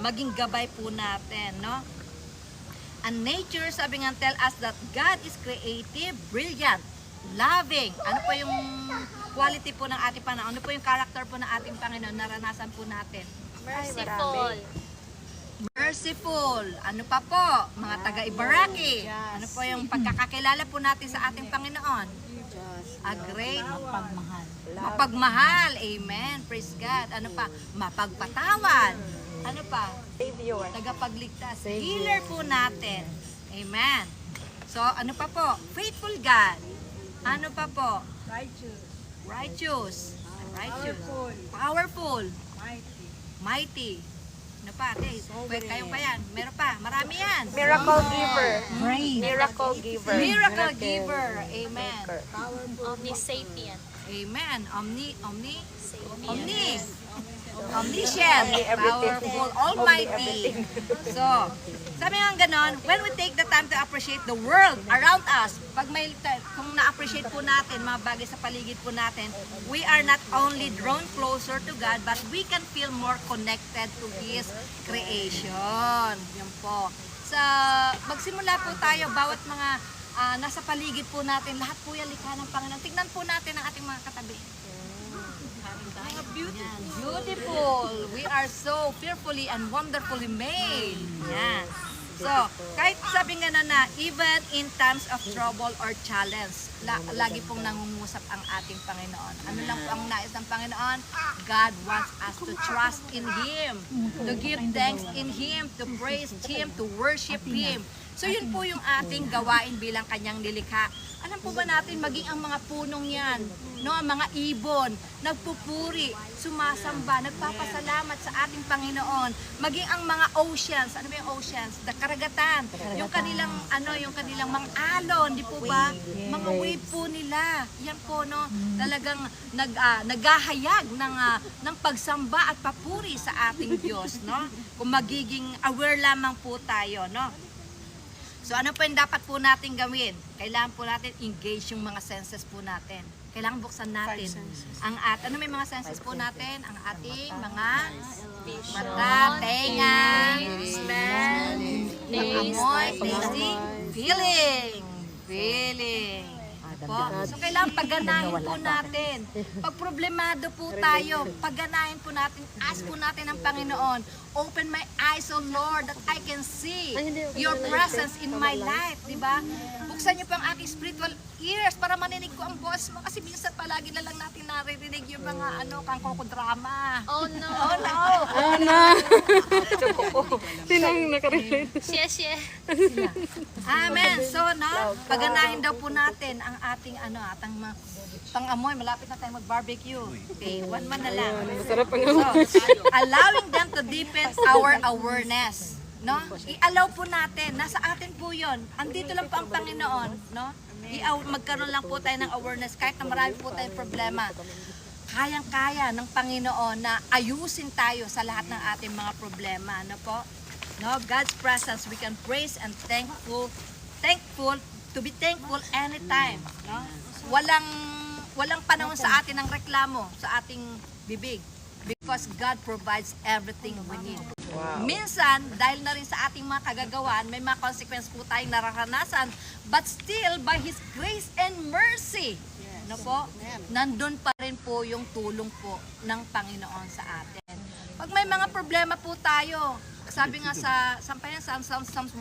maging gabay po natin, no? And nature, sabi nga, tell us that God is creative, brilliant, loving. Ano po yung quality po ng ating Panginoon? Ano po yung character po ng ating Panginoon? Naranasan po natin. Merciful. Merciful. Ano pa po? Mga taga-Ibaraki. Ano po yung pagkakakilala po natin sa ating Panginoon? A great mapagmahal. Amen. Praise God. Ano pa? Mapagpatawad. Ano pa? Savior. Tagapagligtas. Healer po natin. Amen. So, ano pa po? Faithful God. Ano pa po? Righteous. Powerful. Mighty. Ano pa? Kayo pa yan. Meron pa. Marami yan. Miracle giver. Miracle giver. Miracle giver. Amen. Omnisapient. Amen. Omniscient. Powerful. Almighty. So, sabi nga ganon, when we take the time to appreciate the world around us, kung na-appreciate po natin mga bagay sa paligid po natin, we are not only drawn closer to God, but we can feel more connected to His creation. Yun po. Magsimula po tayo, bawat mga nasa paligid po natin, lahat po yan likha ng Panginoon. Tignan po natin ang ating mga katabi. Beautiful. We are so fearfully and wonderfully made. Yan. So, kahit sabi nga na even in times of trouble or challenge, lagi pong nangungusap ang ating Panginoon. Ano lang po ang nais ng Panginoon? God wants us to trust in Him, to give thanks in Him, to praise Him, to worship Him. So, yun po yung ating gawain bilang Kanyang nilikha. Alam po ba natin, maging ang mga punong yan, no, ang mga ibon, nagpupuri, sumasamba, nagpapasalamat sa ating Panginoon. Maging ang mga oceans, ano ba yung oceans? Karagatan, yung kanilang mga alon, di po ba? Mga wave po nila. Yan po, no, talagang naghahayag ng pagsamba at papuri sa ating Diyos, no? Kung magiging aware lamang po tayo, no? So ano po yung dapat po natin gawin? Kailangan po natin engage yung mga senses po natin. Kailangan buksan natin ano may mga senses po natin? Ang ating mga mata, tenga, smell, amoy, tasting, feeling. Po. So kailangan pagganahin po natin. Pag problemado po tayo, pagganahin po natin, ask po natin ang Panginoon, open my eyes, O Lord, that I can see your presence in my life, di ba? Buksan niyo po ang aking spiritual ears para maninig ko ang boss mo. Kasi minsan palagi na lang natin naririnig yung mga kangkokodrama. Oh no. Oh no! Oh, no. Sino ang nakarelate? Shie. Amen. So, no, paganahin daw po natin ang ating pang-amoy. Malapit na tayo mag-barbecue. Okay, one man na lang. Masarap ang So, allowing them to deepen our awareness. No? I-allow po natin. Nasa atin po yun. Andito lang po ang Panginoon. No? Magkaroon lang po tayo ng awareness kahit na marami po tayong problema. Kayang-kaya ng Panginoon na ayusin tayo sa lahat ng ating mga problema. Ano po? No? God's presence, we can praise and thankful, to be thankful anytime. No? Walang panahon sa atin ng reklamo sa ating bibig because God provides everything we need. Minsan, dahil na rin sa ating mga kagagawan, may mga consequence po tayong nararanasan, but still, by His grace and mercy, no po, nandun pa rin po yung tulong po ng Panginoon sa atin. Pag may mga problema po tayo, sabi nga sa Psalms 121,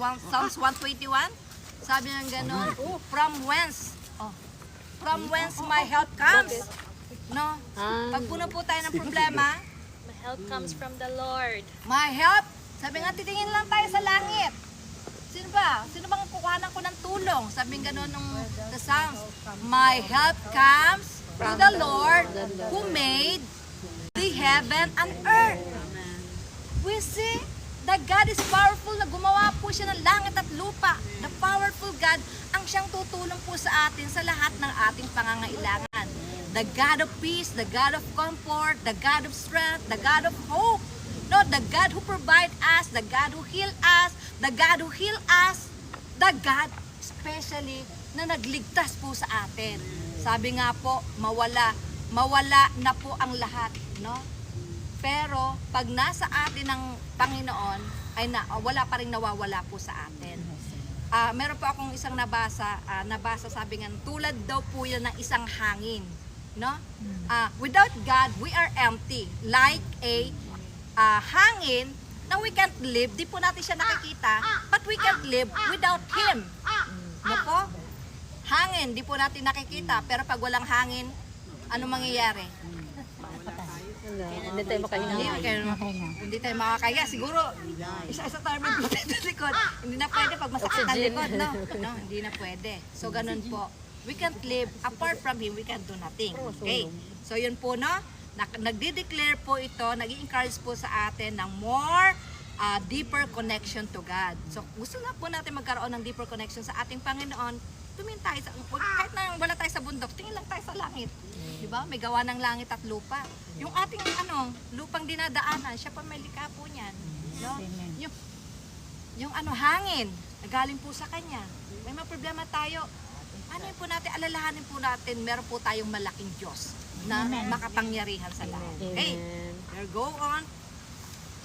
sabi nga gano'n, from whence my help comes. No? Pag puno po tayo ng problema, My help comes from the Lord. my help, sabi nga titingin lang tayo sa langit. Sino ba? Sino bang kukuhanan ko ng tulong? Sabi nga gano'n nung the Psalms, my help comes to the Lord who made the heaven and earth. We see that God is powerful na gumawa po siya ng langit at lupa. The powerful God ang siyang tutulong po sa atin sa lahat ng ating pangangailangan. The God of peace, the God of comfort, the God of strength, the God of hope. No, the God who provide us, the God who heal us, the God who heal us, the God especially na nagligtas po sa atin. Sabi nga po, mawala na po ang lahat, no? Pero pag nasa atin ng Panginoon, ay wala pa rin nawawala po sa atin. Meron po akong isang nabasa sabi nga, tulad daw po yan ng isang hangin. No? Without God, we are empty. Like a hangin na we can't live, di po natin siya nakikita, but we can't live without Him. No po? Hangin, di po natin nakikita, pero pag walang hangin, ano mangyayari? Hindi tayo makahinga. Hindi tayo makakaya. Siguro, isa-isa tayo may butit sa likod. Hindi na pwede pag masakit ang likod, no? No, hindi na pwede. So, ganun po. We can't live. Apart from Him, we can't do nothing. Okay? So, yun po, no? Nagde-declare po ito, nag-i-encourage po sa atin ng more deeper connection to God. So, gusto na po natin magkaroon ng deeper connection sa ating Panginoon. Tumingin tayo sa, kahit na wala tayo sa bundok, tingin lang tayo sa langit. Diba? May gawa ng langit at lupa. Yung ating lupang dinadaanan, siya pa may likha po niyan. No? Yung hangin, galing po sa Kanya. May mga problema tayo. Ano yun po natin, alalahanin po natin, meron po tayong malaking Diyos na makapangyarihan sa lahat. Okay, we'll go on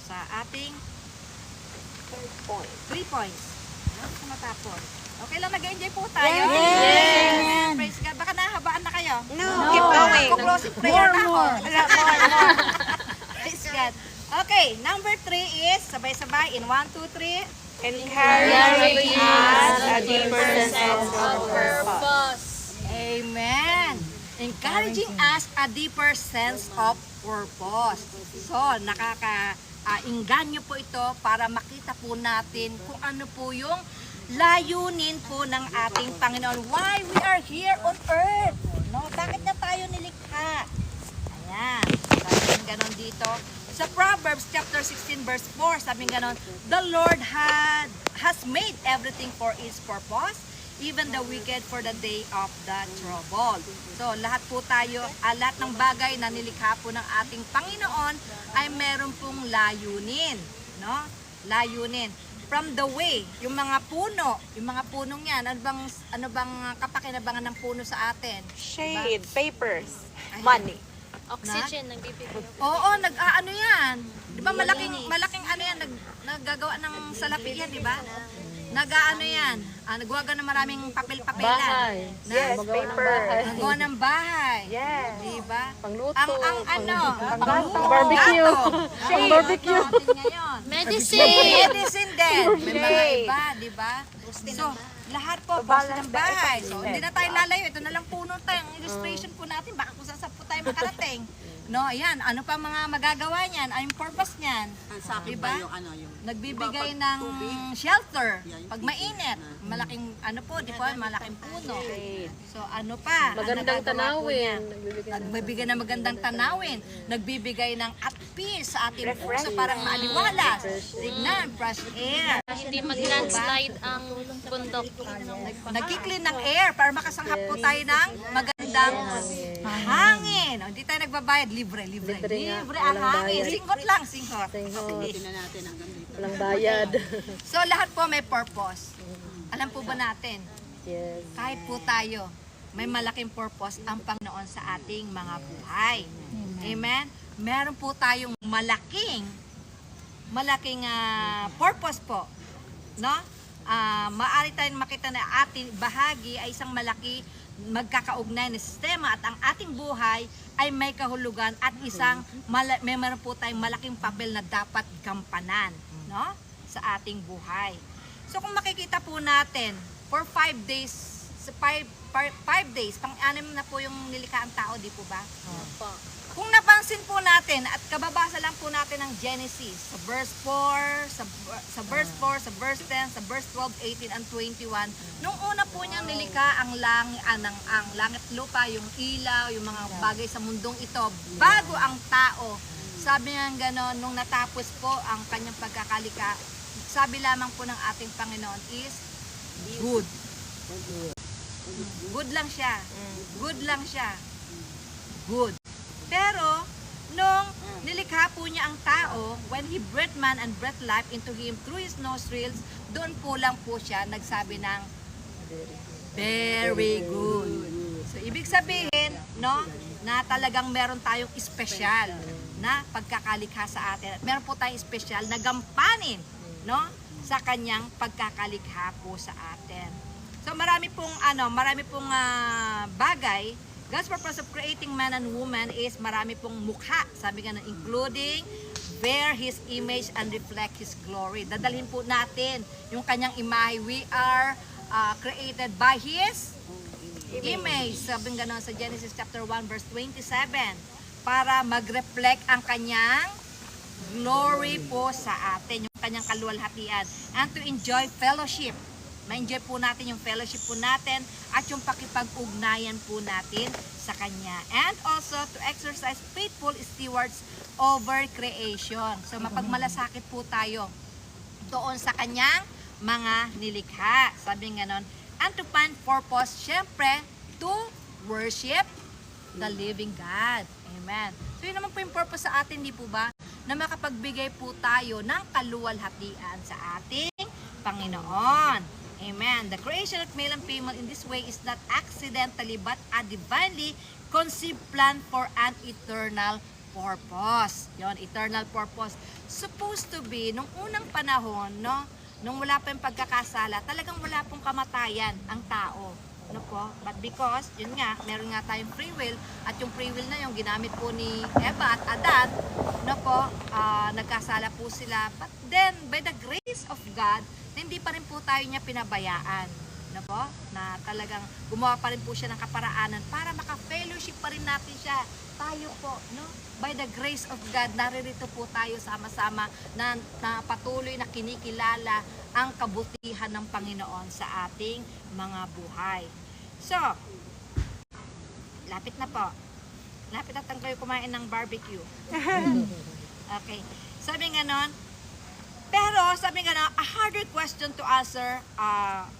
sa ating 3 points. Ano sa matapos? Okay lang, nag-enjoy po tayo. Yes! Praise God. Baka nahabaan na kayo. No, keep going. Closing prayer na ako. Praise God. Okay, number 3 is, sabay-sabay, in 1, 2, 3. Encouraging us a deeper sense of Purpose. Amen. Encouraging us a deeper sense of purpose. So, nakaka-inganyo po ito para makita po natin kung ano po yung layunin po ng ating Panginoon. Why we are here on earth. No? Bakit na tayo nilikha? Ayan. Sabi ganon dito. Sa Proverbs chapter 16 verse 4, sabi ganon, the Lord has made everything for His purpose, even the wicked for the day of the trouble. So, lahat po tayo, lahat ng bagay na nilikha po ng ating Panginoon ay meron pong layunin. No? Layunin. From the way, yung mga punong yan, ano bang kapakinabangan ng puno sa atin? Shade, papers, money. Oxygen, nagbibigay. Oo, nag-ano yan. Di ba malaking ano yan, naggagawa ng salapi yan, di ba? nag-ano yan, nagwaga ng maraming papel-papelan. Bahay. Na, Magawa ng bahay. nagawa ng bahay. Yes. Diba? Pangluto. Ang pangluto. Barbecue. Ang barbecue. Natin ngayon. Medicine! Medicine din. May mga iba, diba? So, lahat po, basta ng bahay. So, hindi na tayo lalayo. Ito na lang puno tayo. Ang illustration po natin, baka kung saan po tayo makarating. No, ayan. Ano pa mga magagawa niyan? Ano yung purpose niyan? Diba? Nagbibigay ng shelter. Pag mainit, malaking, ano po, di ba? Malaking puno. So, ano pa? Magandang tanawin. Nagbibigay ng magandang tanawin. Nagbibigay ng at peace sa ating puso, parang maaliwalas. Tignan, fresh air. Hindi mag-landslide ang bundok. Nagki-clean ng air para makasanghap po tayo ng magandang hangin. O, hindi tayo nagbabayad. Libre ang hangin. Singkot lang, singkot. Walang bayad. So, lahat po may purpose. Alam po ba natin, Yes. kahit po tayo, may malaking purpose ang Panginoon sa ating mga buhay. Amen? Meron po tayong malaking purpose po. No? Maaari tayong makita na ating bahagi ay isang malaki magkakaugnay na sistema at ang ating buhay ay may kahulugan at may meron po tayong malaking papel na dapat gampanan, no? Sa ating buhay. So kung makikita po natin, for 5 days, sa 5 days, pang-anim na po yung nilikha ang tao, di po ba? Kung napansin po natin at kababasa lang po natin ng Genesis sa verse 4, sa verse 4, sa verse 10, sa verse 12, 18 and 21, nung una po niyang nilikha ang langit lupa, yung ilaw, yung mga bagay sa mundong ito, bago ang tao. Sabi nga gano'n, nung natapos po ang kanyang pagkakalika, sabi lamang po ng ating Panginoon is good. Good lang siya. Good lang siya. Good. Pero, nung nilikha po niya ang tao, when He breathed man and breathed life into him through His nostrils, doon po lang po siya nagsabi ng very good. So, ibig sabihin, no, na talagang meron tayong espesyal na pagkakalikha sa atin. Meron po tayong espesyal na gampanin, no, sa kanyang pagkakalikha po sa atin. So, marami pong bagay. God's purpose of creating man and woman is marami pong mukha, sabi nga na, including bear His image and reflect His glory. Dadalhin po natin yung kanyang imahe. We are created by His image. Sabi nga na sa Genesis chapter 1 verse 27, para mag-reflect ang kanyang glory po sa atin, yung kanyang kaluwalhatian, and to enjoy fellowship. Ma-enjoy po natin yung fellowship po natin at yung pakipag-ugnayan po natin sa Kanya. And also to exercise faithful stewards over creation. So mapagmalasakit po tayo doon sa Kanyang mga nilikha. Sabi nga nun, and to find purpose, syempre, to worship the living God. Amen. So yun naman po yung purpose sa atin, di po ba? Na makapagbigay po tayo ng kaluwalhatian sa ating Panginoon. Amen. The creation of male and female in this way is not accidentally but a divinely conceived plan for an eternal purpose. Yon, eternal purpose. Supposed to be, nung unang panahon, no, nung wala pa yung pagkakasala, talagang wala pong kamatayan ang tao. No po? But because, yun nga, meron nga tayong free will, at yung free will na yung ginamit po ni Eva at Adan, no po, nagkasala po sila. But then, by the grace of God, hindi pa rin po tayo niya pinabayaan. No po? Na talagang gumawa pa rin po siya ng kaparaanan para maka-fellowship pa rin natin siya. Tayo po, no? By the grace of God, naririto po tayo sama-sama na patuloy na kinikilala ang kabutihan ng Panginoon sa ating mga buhay. So, lapit na po. Lapit na tayo kumain ng barbecue. Okay. Sabi nga nun, pero sabi nga na, a harder question to answer,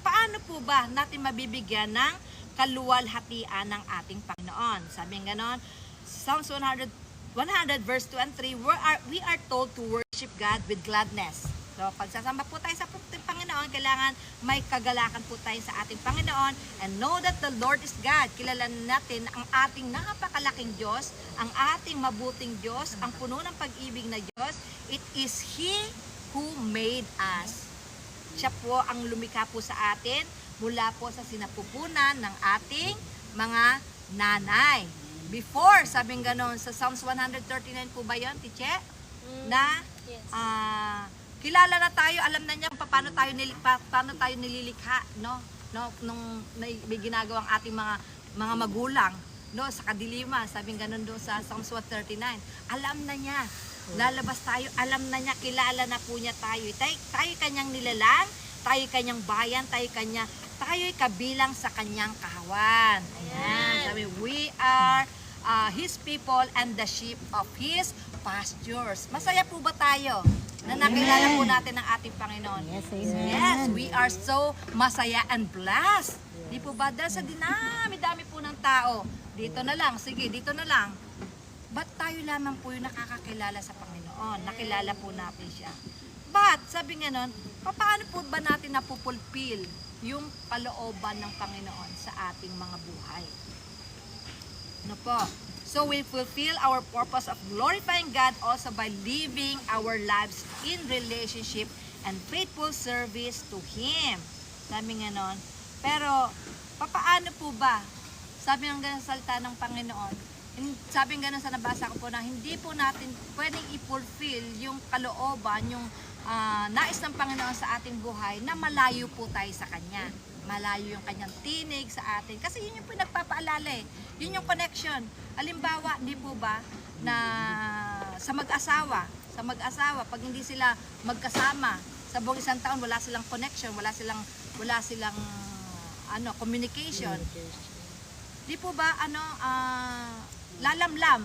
paano po ba natin mabibigyan ng kaluwalhatian ng ating Panginoon? Sabi nga nun, Psalms 100 verse 2 and 3, we are told to worship God with gladness. So, pagsasamba po tayo sa Panginoon, kailangan may kagalakan po tayo sa ating Panginoon, and know that the Lord is God. Kilalanin natin ang ating napakalaking Diyos, ang ating mabuting Diyos, ang puno ng pag-ibig na Diyos. It is He who made us. Siya po ang lumikha po sa atin mula po sa sinapupunan ng ating mga nanay. Before, sabing ganon, sa Psalms 139 po ba yun, Tiche? Na Yes. kilala na tayo, alam na niya paano tayo nililikha, no? Nung may ginagawang ating mga magulang, no, sa kadiliman, sabing ganon doon sa Psalms 139. Alam na niya. Lalabas tayo, alam na niya, kilala na po niya tayo. Tayo kanyang nilalang, tayo kanyang bayan, tayo'y kabilang sa kanyang kahawan. Ayan. Sabi, we are His people and the sheep of His pastures. Masaya po ba tayo na nakilala po natin ang ating Panginoon? Yes, we are so masaya and blessed. Di po ba? Dahil sa dinami-dami po ng tao, dito na lang, sige, dito na lang. Ba't tayo lamang po yung nakakakilala sa Panginoon? Nakilala po natin siya. But, sabi nga nun, paano po ba natin napupulpil yung kalooban ng Panginoon sa ating mga buhay? Ano po? So we fulfill our purpose of glorifying God also by living our lives in relationship and faithful service to Him. Sabi nga nun. Pero, paano po ba? Sabi ng ganang salita ng Panginoon, sabi nga nun sa nabasa ko po na hindi po natin pwedeng i-fulfill yung kalooban, yung nais ng Panginoon sa ating buhay na malayo po tayo sa Kanya. Malayo yung Kanyang tinig sa atin. Kasi yun yung pinagpapaalala eh. Yun yung connection. Halimbawa, di po ba, na sa mag-asawa, pag hindi sila magkasama, sa buong isang taon, wala silang connection, wala silang communication. Di po ba, lalamlam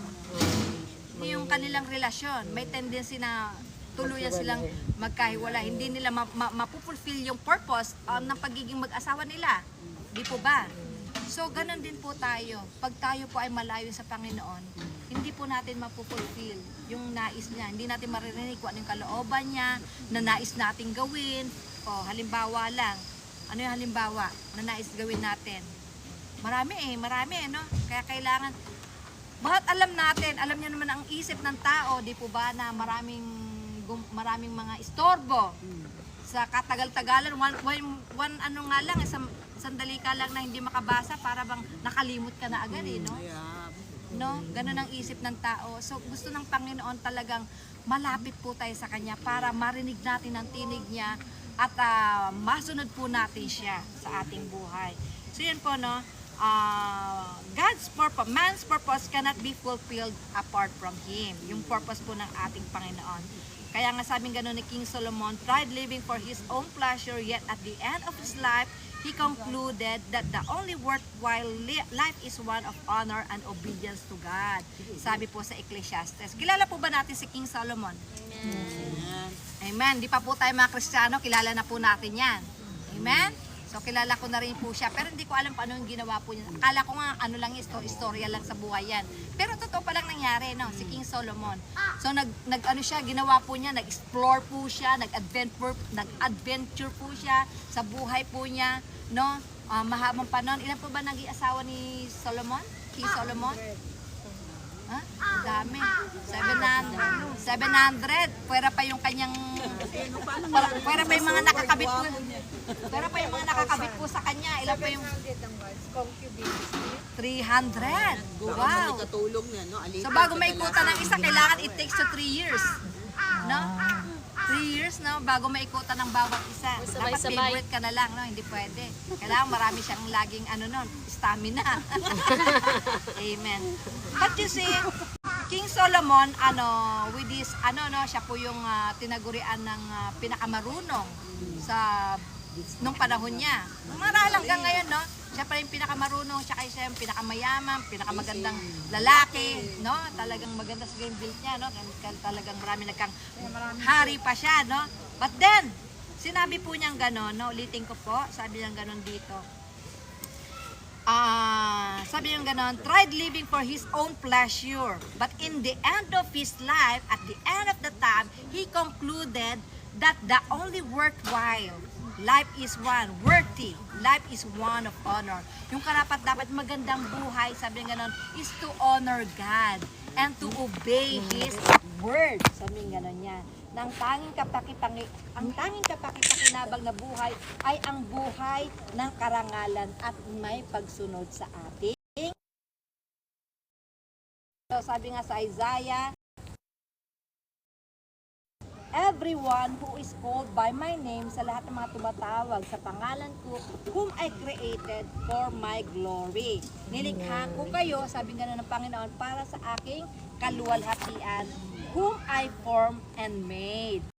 yung kanilang relasyon. May tendency na tuluyan silang magkahiwala. Hindi nila mapupulfill yung purpose ng pagiging mag-asawa nila. Di po ba? So, ganun din po tayo. Pag tayo po ay malayo sa Panginoon, hindi po natin mapupulfill yung nais niya. Hindi natin maririnig kung ano yung kalooban niya, na nais nating gawin. O, halimbawa lang. Ano yung halimbawa na nais gawin natin? Marami, no? Kaya kailangan, bakit alam niya naman ang isip ng tao, di po ba, na maraming mga istorbo sa katagal-tagalan, sandali ka lang na hindi makabasa, para bang nakalimot ka na agad no? Ganun ang isip ng tao. So gusto ng Panginoon talagang malapit po tayo sa Kanya para marinig natin ang tinig niya at masunod po natin siya sa ating buhay. So yun po, no? Man's purpose cannot be fulfilled apart from Him. Yung purpose po ng ating Panginoon. Kaya nga sabing gano'n ni King Solomon, tried living for his own pleasure, yet at the end of his life, he concluded that the only worthwhile life is one of honor and obedience to God. Sabi po sa Ecclesiastes. Kilala po ba natin si King Solomon? Amen. Di pa po tayo mga Kristiyano, kilala na po natin yan. Amen? So, kilala ko na rin po siya. Pero hindi ko alam paano yung ginawa po niya. Akala ko nga, istorya lang sa buhay yan. Pero totoo palang nangyari, no? Si King Solomon. So, ginawa po niya, nag-explore po siya, nag-adventure po siya sa buhay po niya, no? Mahabang panahon. Ilan po ba naging asawa ni Solomon? King Solomon? Ha? Dami. 700. Pwera pa yung kanyang... Pwera pa yung mga nakakabit po. Pwera pa yung mga nakakabit po sa kanya. Ilan pa yung... 300. Wow. So bago maikutan ng isa, kailangan it takes to 3 years. No? 3 years, no? Bago maikutan ng bawat isa. Dapat favorite ka na lang, no? Hindi pwede. Kailangan marami siyang laging, stamina. Amen. But you see, King Solomon, with this, siya po yung tinagurian ng pinakamarunong nung panahon niya. Marahil hanggang ngayon, no? Siya pa yung pinakamarunong, siya yung pinakamayaman, pinakamagandang lalaki, no? Talagang maganda sa game build niya, no? Talagang marami hari pa siya, no? But then, sinabi po niyang gano'n, no? Ulitin ko po, sabi niyang gano'n dito. Sabi niyang gano'n, tried living for his own pleasure, but in the end of his life, at the end of the time, he concluded that the only worthwhile life is one, worthy. Life is one of honor. Yung karapat-dapat magandang buhay, sabi nga nun, is to honor God and to obey His word. Sabi nga nun yan. na ang tanging kapakipakinabang na buhay ay ang buhay ng karangalan at may pagsunod sa ating. So sabi nga sa Isaiah, everyone who is called by my name, sa lahat ng mga tumatawag sa pangalan ko, whom I created for my glory. Nilikha ko kayo, sabi nga ng Panginoon, para sa aking kaluwalhatian, whom I formed and made.